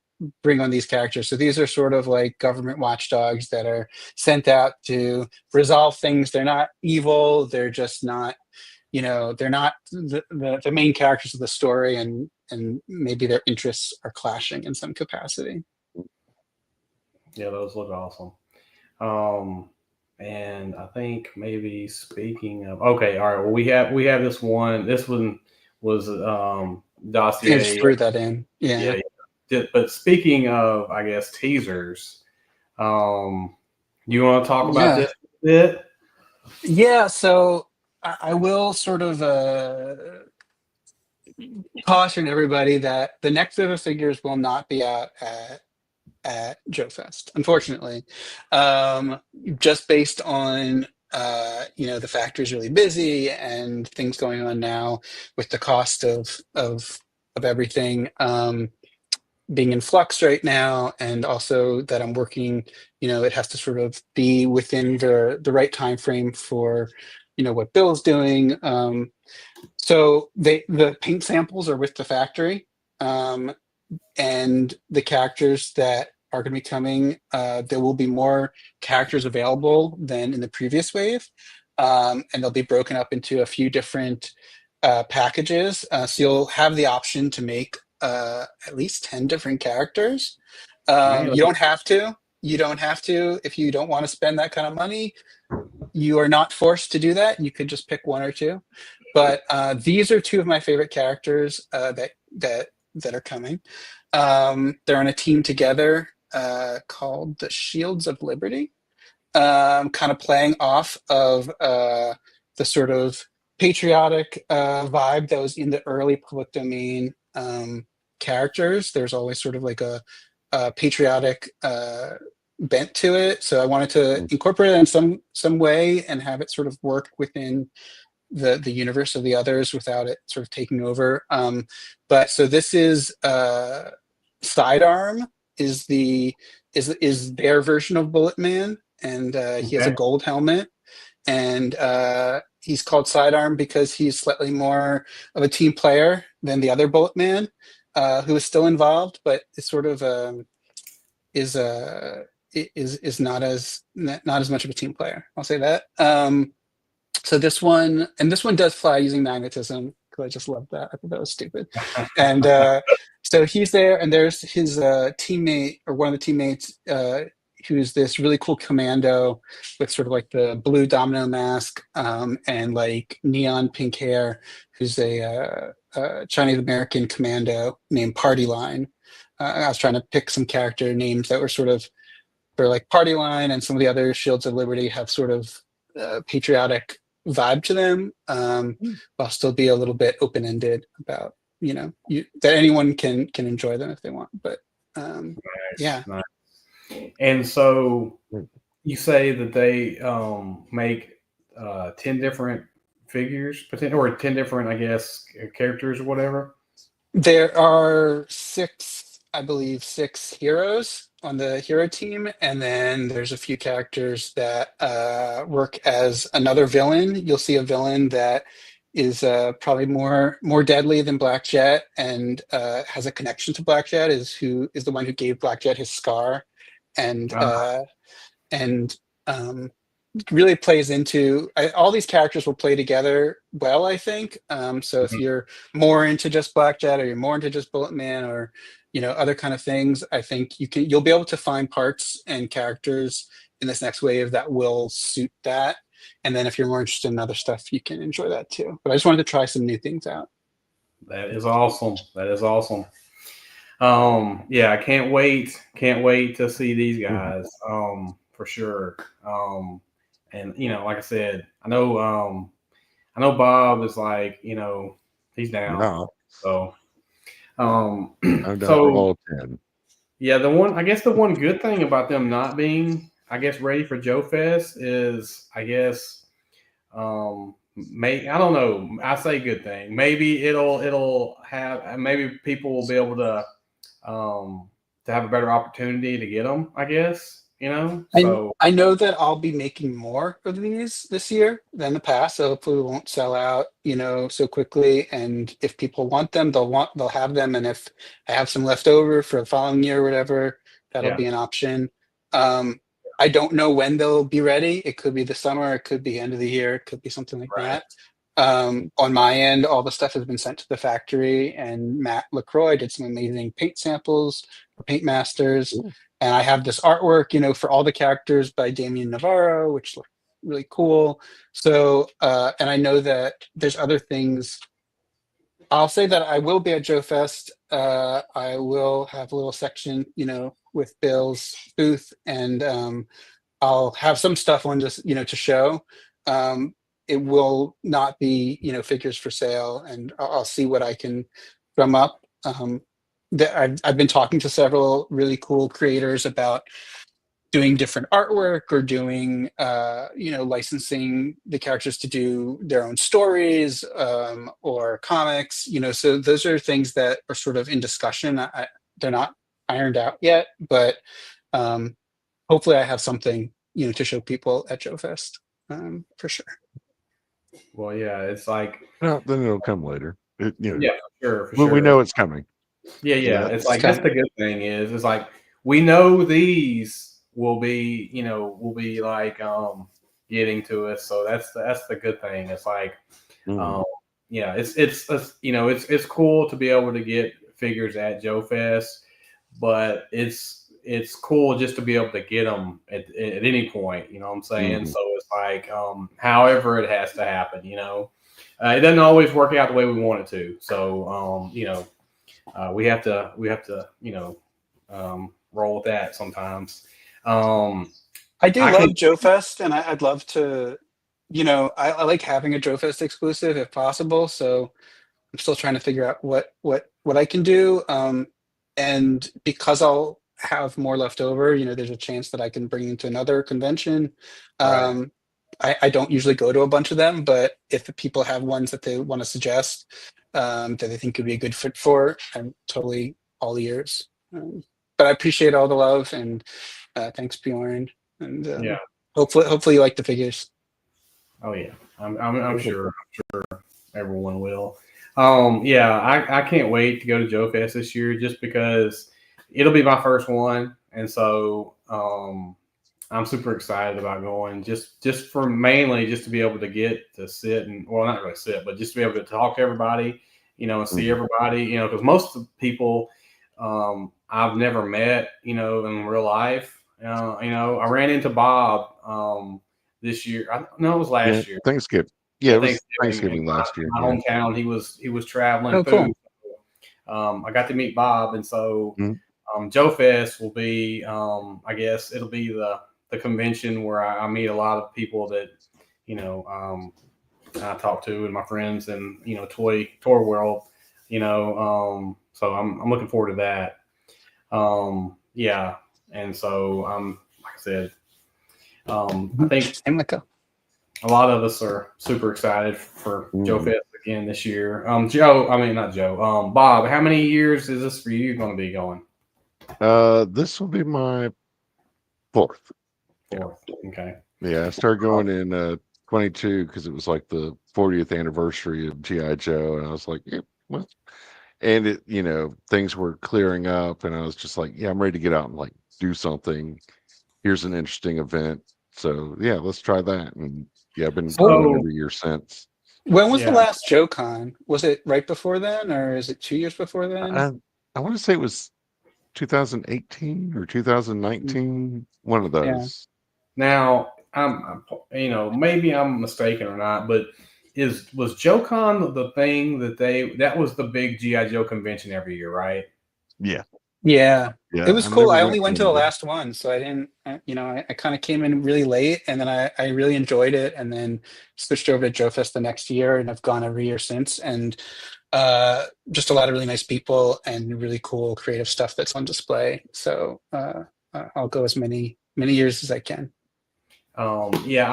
bring on these characters. So these are sort of like government watchdogs that are sent out to resolve things. They're not evil. They're just not, they're not the main characters of the story, and maybe their interests are clashing in some capacity. yeah, those look awesome. Um, and I think maybe speaking of, okay, all right. Well, we have this one. This one was I just dossier. threw that in. Yeah, Yeah. yeah. But speaking of, I guess teasers. You want to talk about Yeah. this a bit? Yeah. So I will sort of caution everybody that the next set of figures will not be out at Joefest, unfortunately, just based on the factory's really busy and things going on now with the cost of everything being in flux right now, and also that I'm working. It has to sort of be within the right time frame for what Bill's doing. So the paint samples are with the factory, and the characters that are going to be coming, there will be more characters available than in the previous wave, and they'll be broken up into a few different packages. So you'll have the option to make at least 10 different characters. Man, You don't have to. You don't have to if you don't want to spend that kind of money. You are not forced to do that. You could just pick one or two. But these are two of my favorite characters that are coming. They're on a team together called the Shields of Liberty, kind of playing off of the sort of patriotic vibe that was in the early public domain characters. There's always sort of like a patriotic bent to it, so I wanted to incorporate it in some way and have it sort of work within the universe of the others without it sort of taking over. But so this is Sidearm is their version of Bullet Man, and he has a okay. gold helmet, and he's called Sidearm because he's slightly more of a team player than the other Bullet Man, who is still involved, but is sort of is not as much of a team player. I'll say that. So this one does fly using magnetism, because I just love that. I thought that was stupid. And so he's there, and there's his teammate, or one of the teammates, who's this really cool commando with sort of like the blue domino mask, and like neon pink hair, who's a Chinese American commando named Party Line. I was trying to pick some character names that were sort of for like Party Line, and some of the other Shields of Liberty have sort of patriotic vibe to them, while still be a little bit open-ended about that anyone can enjoy them if they want. But Nice, yeah, nice. And so you say that they make 10 different figures, or 10 different, I guess, characters or whatever. there are I believe six heroes on the hero team, and then there's a few characters that work as another villain. You'll see a villain that is probably more deadly than Black Jet, and has a connection to Black Jet. Who is the one who gave Black Jet his scar, and and really plays into all these characters will play together well, I think. So if you're more into just Black Jet, or you're more into just Bullet Man, or other kind of things, I think you'll be able to find parts and characters in this next wave that will suit that. And then if you're more interested in other stuff, you can enjoy that too. But I just wanted to try some new things out. That is awesome. That is awesome. Yeah, I can't wait. Can't wait to see these guys. For sure. And like I said, I know Bob is like, he's down. No, So, I'm down for so all 10. yeah, I guess the one good thing about them not being, I guess, ready for Joefest is, I guess, I don't know. I say good thing. Maybe it'll have, maybe people will be able to have a better opportunity to get them, I guess, so. I know that I'll be making more of these this year than the past, so hopefully we won't sell out, so quickly. And if people want them, they'll have them. And if I have some left over for the following year or whatever, that'll Yeah. be an option. I don't know when they'll be ready. It could be the summer, it could be end of the year, it could be something like Right. that. On my end, all the stuff has been sent to the factory, and Matt LaCroix did some amazing paint samples for Paint Masters. Ooh. And I have this artwork, for all the characters by Damien Navarro, which look really cool. So, and I know that there's other things. I'll say that I will be at Joefest. I will have a little section, with Bill's booth, and I'll have some stuff on just, to show. It will not be, figures for sale, and I'll see what I can drum up. I've been talking to several really cool creators about doing different artwork, or doing licensing the characters to do their own stories, or comics. So those are things that are sort of in discussion. They're not ironed out yet, but hopefully I have something to show people at Joefest, for sure. Well, yeah, it's like, No, then it'll come later. yeah, for we sure. know it's coming. Yeah. It's It's like that's coming. the good thing is like we know these will be like getting to us. So that's the good thing. It's like Mm. um yeah, it's cool to be able to get figures at Joefest, but it's cool just to be able to get them at any point. You know what I'm saying? Mhm. So it's like however it has to happen. It doesn't always work out the way we want it to. So we have to roll with that sometimes. I do I love can Joe Fest, and I'd love to, I like having a Joe Fest exclusive if possible. So I'm still trying to figure out what I can do. And because I'll have more left over, there's a chance that I can bring into another convention. right. Um, I don't usually go to a bunch of them, but if the people have ones that they want to suggest that they think could be a good fit for, I'm totally all ears. But I appreciate all the love and thanks, Bjorn. And Yeah. hopefully you like the figures. Oh yeah. I'm sure everyone will. Yeah, I can't wait to go to Joe Fest this year just because it'll be my first one, and so I'm super excited about going. Just for mainly just to be able to get to sit and well, not really sit, but just to be able to talk to everybody, and see Mhm. everybody, because most of the people I've never met, in real life. I ran into Bob this year. No, it was Yeah, last year Thanksgiving. Yeah, at it was Thanksgiving in Thanksgiving last year. my Yeah. hometown. He was traveling Oh, through. cool. I got to meet Bob, and so Mhm. Joe Fest will be. I guess it'll be the convention where I meet a lot of people that you know I talk to and my friends and toy world. So I'm looking forward to that. Yeah, and so like I said, I think Same like a lot of us are super excited for Joe Mhm. Fest again this year. Joe, I mean not Joe. Bob, how many years is this for you going to be going? This will be my fourth. Yeah. Fourth. Okay. Yeah, I started going in 22 because it was like the 40th anniversary of GI Joe, and I was like, yeah, well, and things were clearing up, and I was just like, yeah, I'm ready to get out and like do something. Here's an interesting event, so yeah, let's try that. And yeah, I've been going So every year since. When was the yeah. last JoeCon? Was it right before then, or is it 2 years before then? I I want to say it was 2018 or Mm, 2019, one of yeah, those. Now maybe I'm mistaken or not, but was JoeCon the thing that was the big GI Joe convention every year, right? Yeah, yeah. It yeah. was I cool. never I went only to went one to of the them. last one, so I didn't. I kind of came in really late, and then I really enjoyed it, and then switched over to JoeFest the next year, and I've gone every year since. And just a lot of really nice people and really cool creative stuff that's on display. So I'll go as many years as I can. Yeah,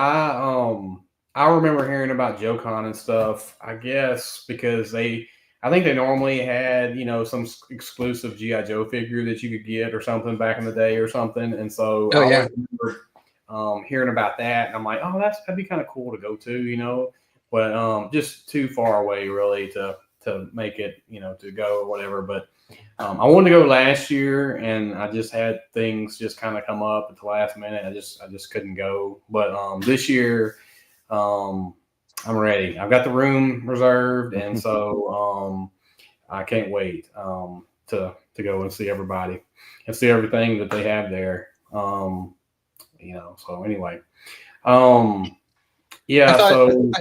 I remember hearing about JoeCon and stuff. I guess because I think they normally had some exclusive GI Joe figure that you could get or something back in the day or something, and so Oh I yeah. always remember hearing about that, and I'm like, oh, that'd be kind of cool to go to. But just too far away really to make it, to go or whatever. But I wanted to go last year, and I just had things just kind of come up at the last minute. I just couldn't go. But this year, um, I'm ready. I've got the room reserved, and so I can't wait to go and see everybody and see everything that they have there. So anyway, um, I yeah. thought. So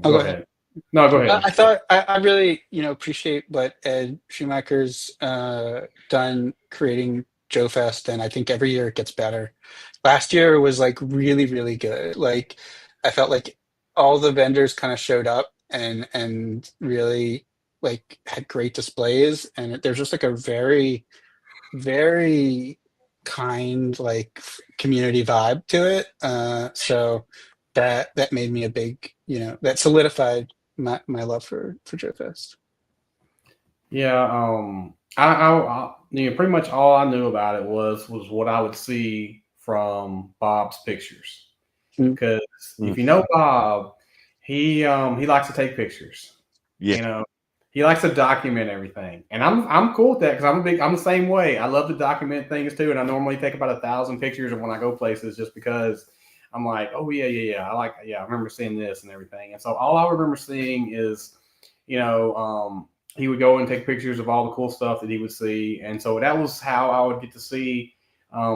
Oh, go go ahead. ahead. No, go ahead. I thought I really, appreciate what Ed Schumacher's done creating Joe Fest, and I think every year it gets better. Last year was like really, really good. Like I felt like all the vendors kind of showed up and really like had great displays, and there's just like a very, very kind like community vibe to it. So that made me a big, that solidified my love for Joe Fest. Yeah, pretty much all I knew about it was what I would see from Bob's pictures. Mm. Because if Mm. you know Bob, he likes to take pictures. Yeah. You know, he likes to document everything, and I'm cool with that because I'm the same way. I love to document things too, and I normally take about 1,000 pictures of when I go places, just because I'm like, oh yeah, I remember seeing this and everything. And so all I remember seeing is, he would go and take pictures of all the cool stuff that he would see, and so that was how I would get to see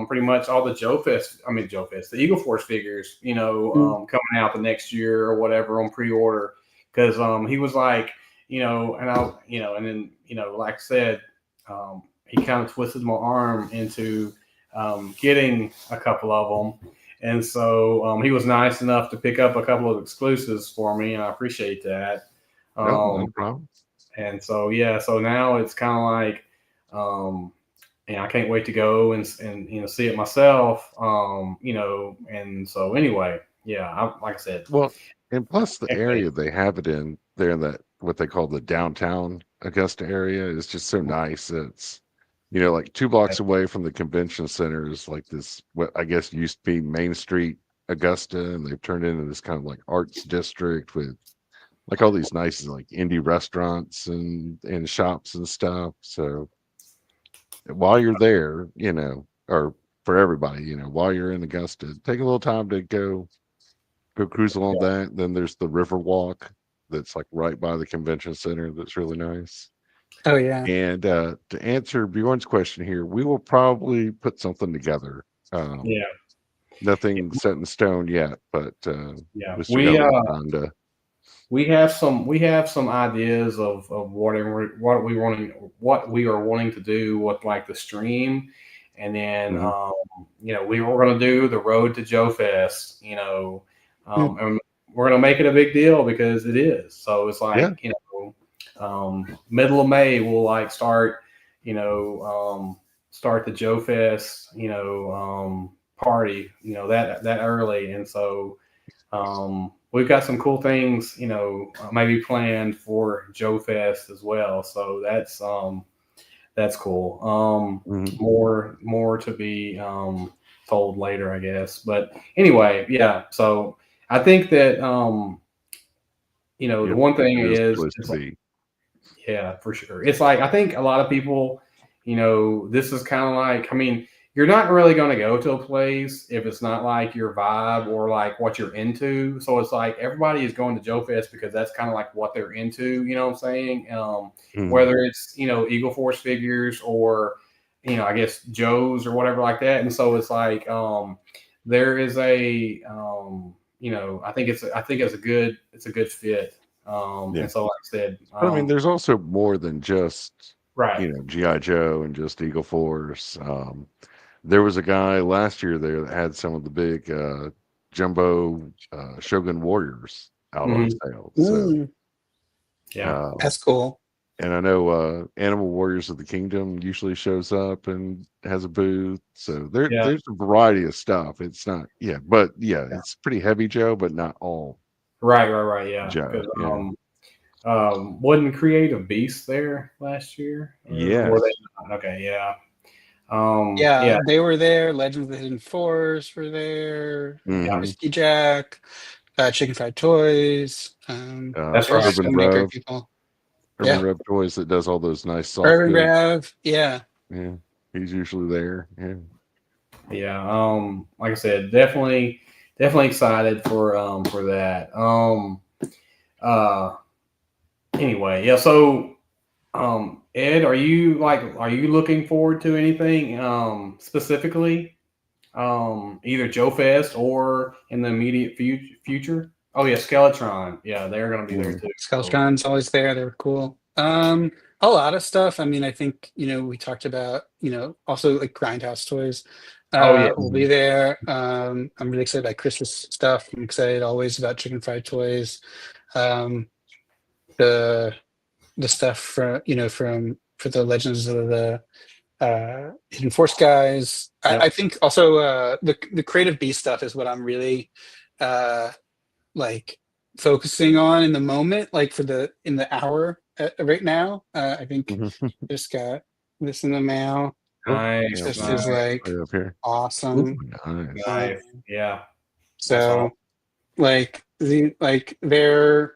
pretty much all the Joefest, the Eagle Force figures, coming out the next year or whatever on pre-order, because he was like, and I, and then, like I said, he kind of twisted my arm into getting a couple of them. And so he was nice enough to pick up a couple of exclusives for me, and I appreciate that. No problem. And so, yeah, so now it's kind of like, I can't wait to go and see it myself. And so anyway, yeah, like I said, Well, and plus the area they have it in there, in that what they call the downtown Augusta area, is just so nice. It's like 2 blocks away from the convention center is like this, what I guess used to be Main Street Augusta, and they've turned into this kind of like arts district with like all these nice like indie restaurants and shops and stuff. So while you're there, or for everybody, while you're in Augusta, take a little time to go cruise along that. Then there's the river walk that's like right by the convention center. That's really nice. Oh yeah. And to answer Bjorn's question here, we will probably put something together. yeah, Nothing set in stone yet, but yeah, we still got a little time to. we have some ideas of what we are wanting to do with like the stream, and then we were going to do the road to Joefest, and we're going to make it a big deal because it is. So it's like middle of May we'll like start start the Joefest party that early, and so we've got some cool things, maybe planned for Joefest as well. So that's cool. More to be told later, I guess. But anyway, yeah. So I think that the one thing is, yeah, for sure. It's like I think a lot of people, this is kind of like, I mean, you're not really going to go to a place if it's not like your vibe or like what you're into. So it's like everybody is going to Joefest because that's kind of like what they're into. You know what I'm saying? Whether it's Eagle Force figures or I guess Joe's or whatever like that. And so it's like there is a I think it's a good fit. And so like I said, I mean, there's also more than just right. GI Joe and just Eagle Force. There was a guy last year there that had some of the big jumbo Shogun Warriors out on sale. So yeah, that's cool. And I know Animal Warriors of the Kingdom usually shows up and has a booth. So there's a variety of stuff. It's not it's pretty heavy Joe, but not all. Right. Yeah. Joe, wasn't Creative Beast there last year? Yeah. Okay. Yeah. They were there. Legends of the Hidden Force were there. Whiskey Jack, Chicken Fried Toys. That's there's right. so many great people. Urban Rev Toys that does all those nice soft Urban goods. Rev, yeah. He's usually there. Like I said, definitely excited for that. Anyway, yeah. So, Ed, are you looking forward to anything specifically? Either Joefest or in the immediate future? Oh yeah, Skeletron. Yeah, they're going to be there too. Skeletron's always there. They were cool. A lot of stuff. I mean, I think we talked about also like Grindhouse toys. Will be there. I'm really excited about Christmas stuff. I'm excited always about Chicken Fried Toys. The stuff for the Legends of the Hidden Force guys. I think also the Creative Beast stuff is what I'm really like focusing on in the moment, like in the hour right now. I think just got this in the mail. Nice. This is like awesome. Ooh, nice. Yeah. So like Their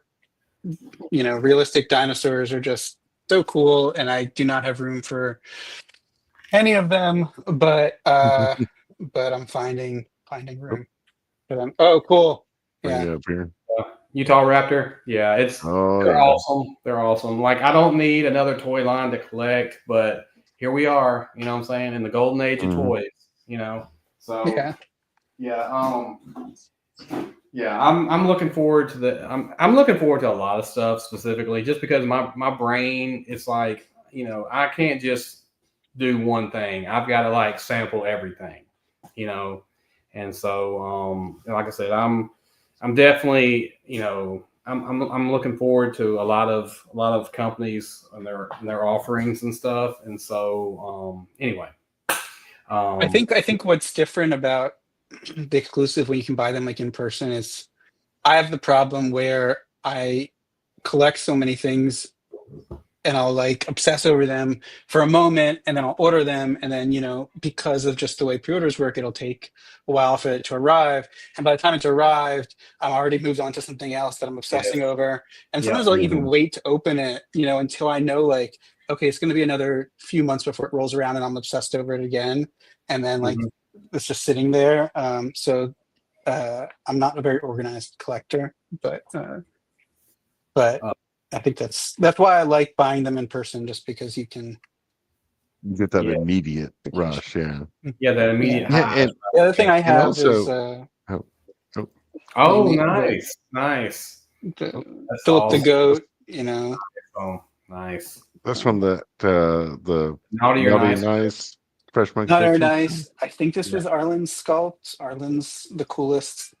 realistic dinosaurs are just so cool, and I do not have room for any of them, but I'm finding room for them. Oh, cool. Bring Yeah. it up here. Utah Raptor. Yeah, Oh they're yeah. awesome. They're awesome. Like I don't need another toy line to collect, but here we are, you know what I'm saying, in the golden age of toys, So Yeah. yeah, I'm looking forward to I'm looking forward to a lot of stuff specifically just because my brain it's like, I can't just do one thing. I've got to like sample everything, you know. And so like I said, I'm definitely, I'm looking forward to a lot of companies and their offerings and stuff. And so anyway, I think what's different about the exclusive when you can buy them like in person is I have the problem where I collect so many things and I'll like obsess over them for a moment and then I'll order them. And then, because of just the way pre-orders work, it'll take a while for it to arrive. And by the time it's arrived, I'm already moved on to something else that I'm obsessing over. And Yeah. sometimes I'll even wait to open it, until I know like, okay, it's going to be another few months before it rolls around and I'm obsessed over it again. And then like, it's just sitting there. So I'm not a very organized collector, but I think that's why I like buying them in person, just because you can get that immediate rush. Yeah. Yeah, that immediate high. And the other thing I have also, is nice. Philip the awesome. Goat. Oh, nice. That's from the Naughty or Nice Freshman Not very Kitchen. nice. I think this was Arlen's sculpt. Arlen's the coolest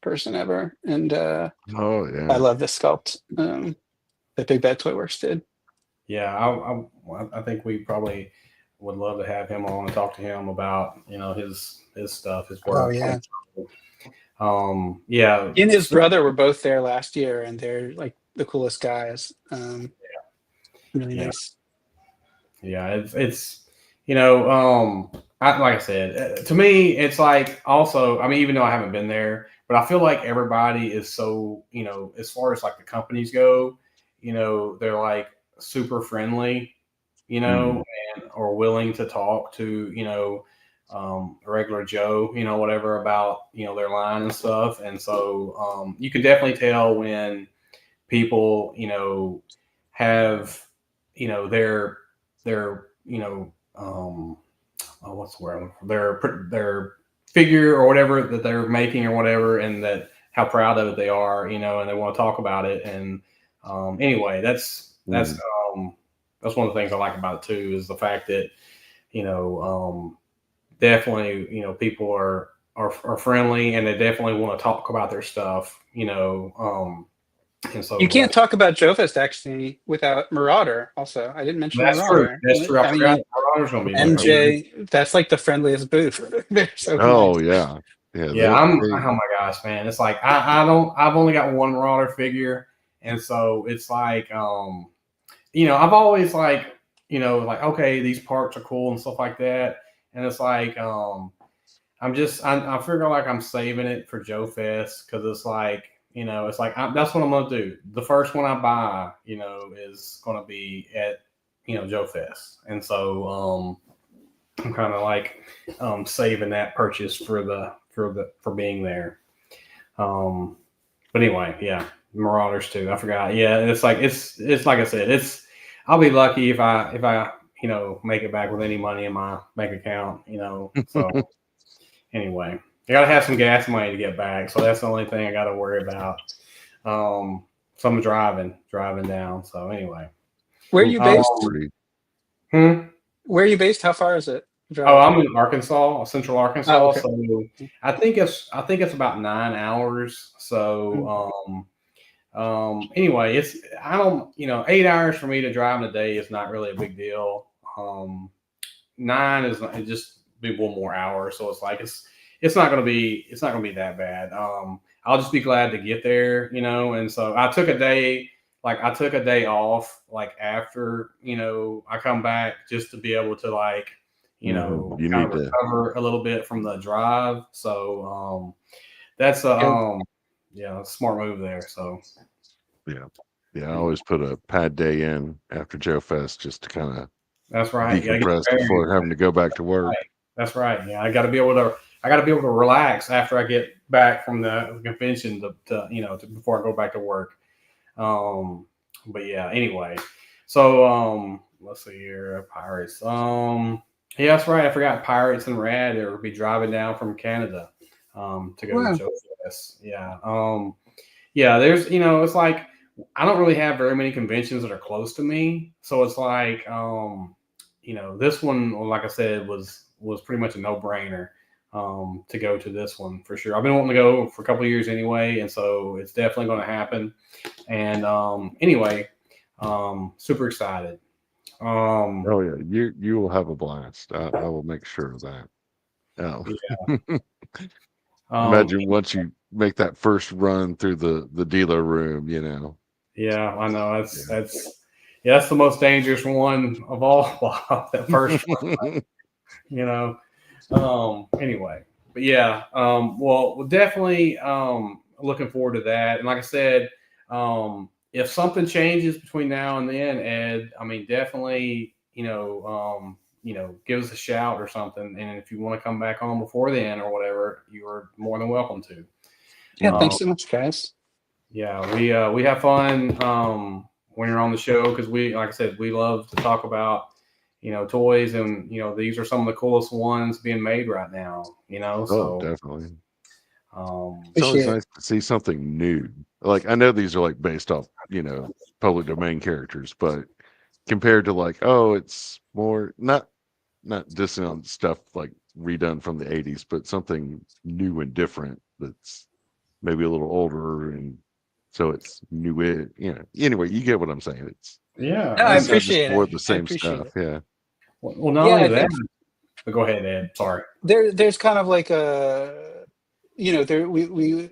person ever, and Oh I yeah. love this sculpt that Big Bad Toy Works did. Yeah, I think we probably would love to have him on and talk to him about his stuff, his work. Oh yeah. Yeah. He and his brother were both there last year, and they're like the coolest guys. Really nice. Yeah, it's like I said, to me, it's like also, I mean, even though I haven't been there, but I feel like everybody is so, as far as like the companies go, they're like super friendly, and or willing to talk to, regular Joe, whatever about, their line and stuff. And so you can definitely tell when people, have, their what's the word, their figure or whatever that they're making or whatever, and that how proud of it they are, and they want to talk about it. And anyway, that's one of the things I like about it too, is the fact that definitely people are friendly, and they definitely want to talk about their stuff, and so you can't talk about Joefest actually without Marauder. Also, I didn't mention Marauder. That's true. I forgot Marauder's gonna be there. MJ, that's like the friendliest booth. They're so nice. Yeah. Oh my gosh, man! It's like I've only got one Marauder figure, and so it's like I've always like okay, these parts are cool and stuff like that, and it's like I figure like I'm saving it for Joefest, because it's like. It's like that's what I'm gonna do. The first one I buy, is gonna be at, Joefest, and so I'm kind of like saving that purchase for being there. But anyway, yeah, Marauders too. I forgot. Yeah, it's like I said, I'll be lucky if I make it back with any money in my bank account. So anyway. I gotta have some gas money to get back, so that's the only thing I gotta worry about. So I'm driving down. So anyway, where are you based? Where are you based? How far is it? Oh, I'm in Arkansas, Central Arkansas. Oh, okay. So I think it's about 9 hours. So anyway, it's 8 hours for me to drive in a day is not really a big deal. 9 is just be one more hour, so it's like it's not gonna be that bad. I'll just be glad to get there, and so I took a day off, like after, I come back, just to be able to like, you need recover a little bit from the drive. So that's yeah, smart move there. So Yeah. Yeah. I always put a pad day in after Joefest just to kind of that's right. You gotta get decompress prepared. before having to go back to work. That's right. Yeah, I got to be able to. I got to be able to relax after I get back from the convention before I go back to work. Um, but yeah. Anyway, so let's see here. Pirates. Yeah, that's right. I forgot Pirates and Rad. They will be driving down from Canada to go to Wow. Joefest. Yeah. Yeah. There's it's like I don't really have very many conventions that are close to me, so it's like this one, like I said, was pretty much a no brainer to go to this one for sure. I've been wanting to go for a couple of years anyway, and so it's definitely going to happen. And anyway, super excited. Oh yeah, you will have a blast. I will make sure of that. Oh. Yeah. Imagine once you make that first run through the dealer room, Yeah, I know Yeah. that's the most dangerous one of all. That first one, you know. Anyway, but yeah, well, we're definitely looking forward to that. And like I said, if something changes between now and then, Ed, I mean, definitely, give us a shout or something. And if you want to come back on before then or whatever, you are more than welcome to. Yeah, thanks so much, guys. Yeah, we have fun when you're on the show because like I said, we love to talk about toys, and these are some of the coolest ones being made right now. Oh, So definitely. It's always Appreciate it. nice to see something new. Like I know these are like based off, public domain characters, but compared to like, oh, it's more not dissing on stuff like redone from the 80s, but something new and different that's maybe a little older and so it's new. Anyway, you get what I'm saying. yeah, No, I It's not just appreciate more it. of the I same appreciate stuff. it. Yeah. well, not Yeah, only I that, think but go ahead, Ed. Sorry. there's kind of like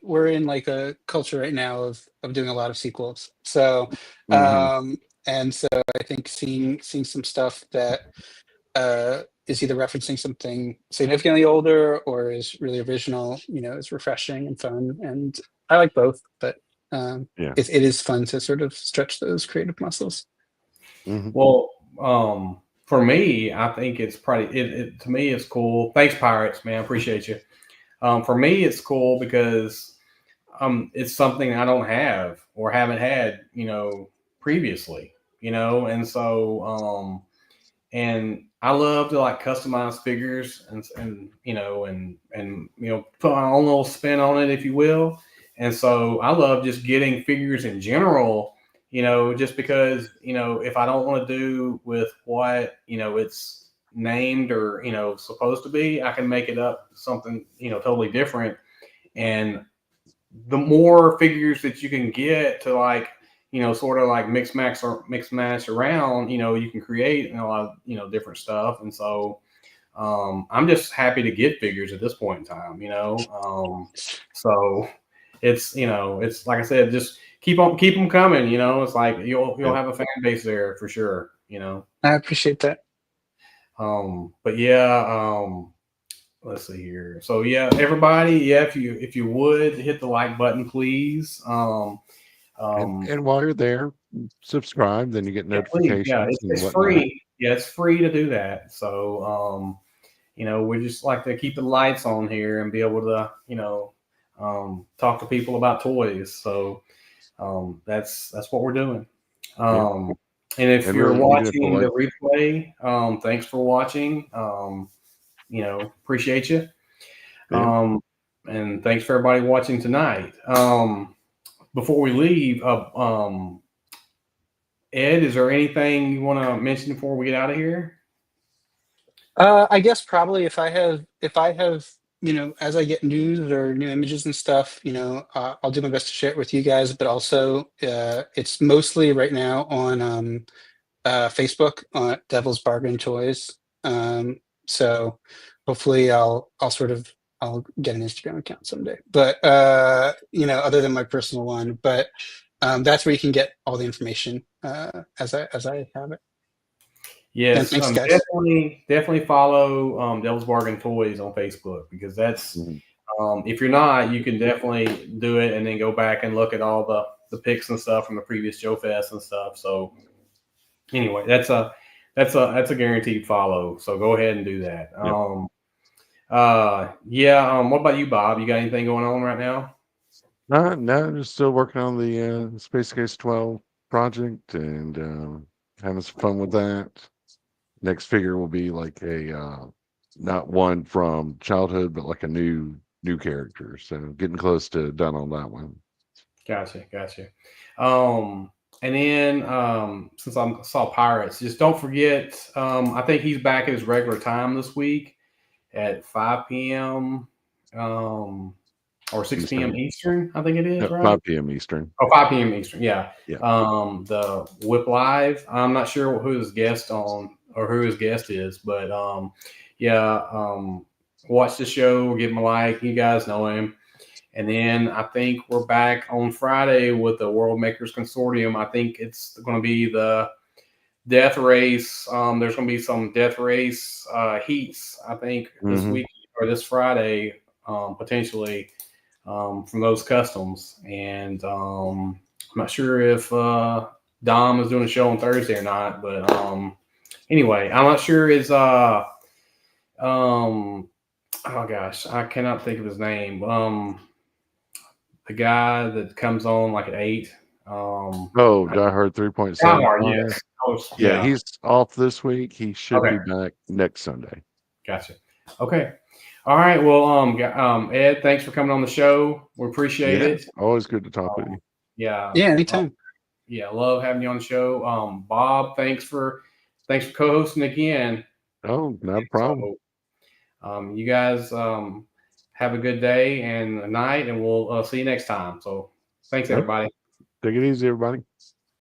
we're in like a culture right now of doing a lot of sequels. So Hmm. and so I think seeing some stuff that is either referencing something significantly older or is really original, is refreshing and fun. And I like both, but Yeah. it is fun to sort of stretch those creative muscles. Hmm. Well, for me, I think it's probably to me it's cool. Thanks, Pirates, man. Appreciate you. For me, it's cool because it's something I don't have or haven't had, previously, and so and I love to like customize figures and put my own little spin on it, if you will. And so I love just getting figures in general, just because if I don't want to do with what it's named or supposed to be, I can make it up something totally different. And the more figures that you can get to like sort of like mix match around, you can create a lot of different stuff. And so I'm just happy to get figures at this point in time, so it's like I said, just keep them coming. It's like you'll Yeah. have a fan base there for sure. I appreciate that. But yeah, let's see here. So yeah, everybody, yeah, if you would hit the like button, please. And while you're there, subscribe, then you get Yeah, please, yeah, notifications and it's whatnot. free. Yeah, it's free to do that. So we just like to keep the lights on here and be able to talk to people about toys. So that's what we're doing. Yeah. And if And you're really, even if the watching the like, replay, thanks for watching. Appreciate you. yeah. And thanks for everybody watching tonight. Before we leave, Ed, is there anything you want to mention before we get out of here? I guess probably if I have, as I get news or new images and stuff, I'll do my best to share it with you guys. But also, it's mostly right now on Facebook on Devil's Bargain Toys. So hopefully, I'll get an Instagram account someday. But other than my personal one, but that's where you can get all the information as I have it. And Yes, thanks, guys. definitely follow Devil's Bargain Toys on Facebook because that's Mhm. If you're not, you can definitely do it and then go back and look at all the pics and stuff from the previous Joefest and stuff. So anyway, that's a guaranteed follow. So go ahead and do that. What about you, Bob? You got anything going on right now? No, just still working on the Space Case 12 project and having some fun with that. Next figure will be like a not one from childhood, but like a new character. So getting close to done on that one. Gotcha. And then since I saw Pirates, just don't forget. I think he's back at his regular time this week at 5 p.m. Or 6 p.m. Eastern. I think it is, Yep, right? 5 p.m. Eastern. Oh, 5 p.m. Eastern. Yeah. Yeah. The Whip Live. I'm not sure who his guest is, but watch the show, give him a like. You guys know him. And then I think we're back on Friday with the World Makers Consortium. I think it's going to be the death race. There's going to be some death race heats, I think, this week or this Friday, potentially, from those customs. And I'm not sure if Dom is doing a show on Thursday or not. But anyway, I'm not sure oh gosh, I cannot think of his name. The guy that comes on like at 8. Die Hard 3.7. Die Hard, yes. Yeah, he's off this week. He should Okay. be back next Sunday. Gotcha. Okay. All right. Well, Ed, thanks for coming on the show. We appreciate it. Always good to talk with you. Yeah. Yeah, anytime. Love having you on the show. Bob, thanks for co-hosting again. Oh, not a problem. So, you guys have a good day and a night, and we'll see you next time. So thanks, everybody. Take it easy, everybody.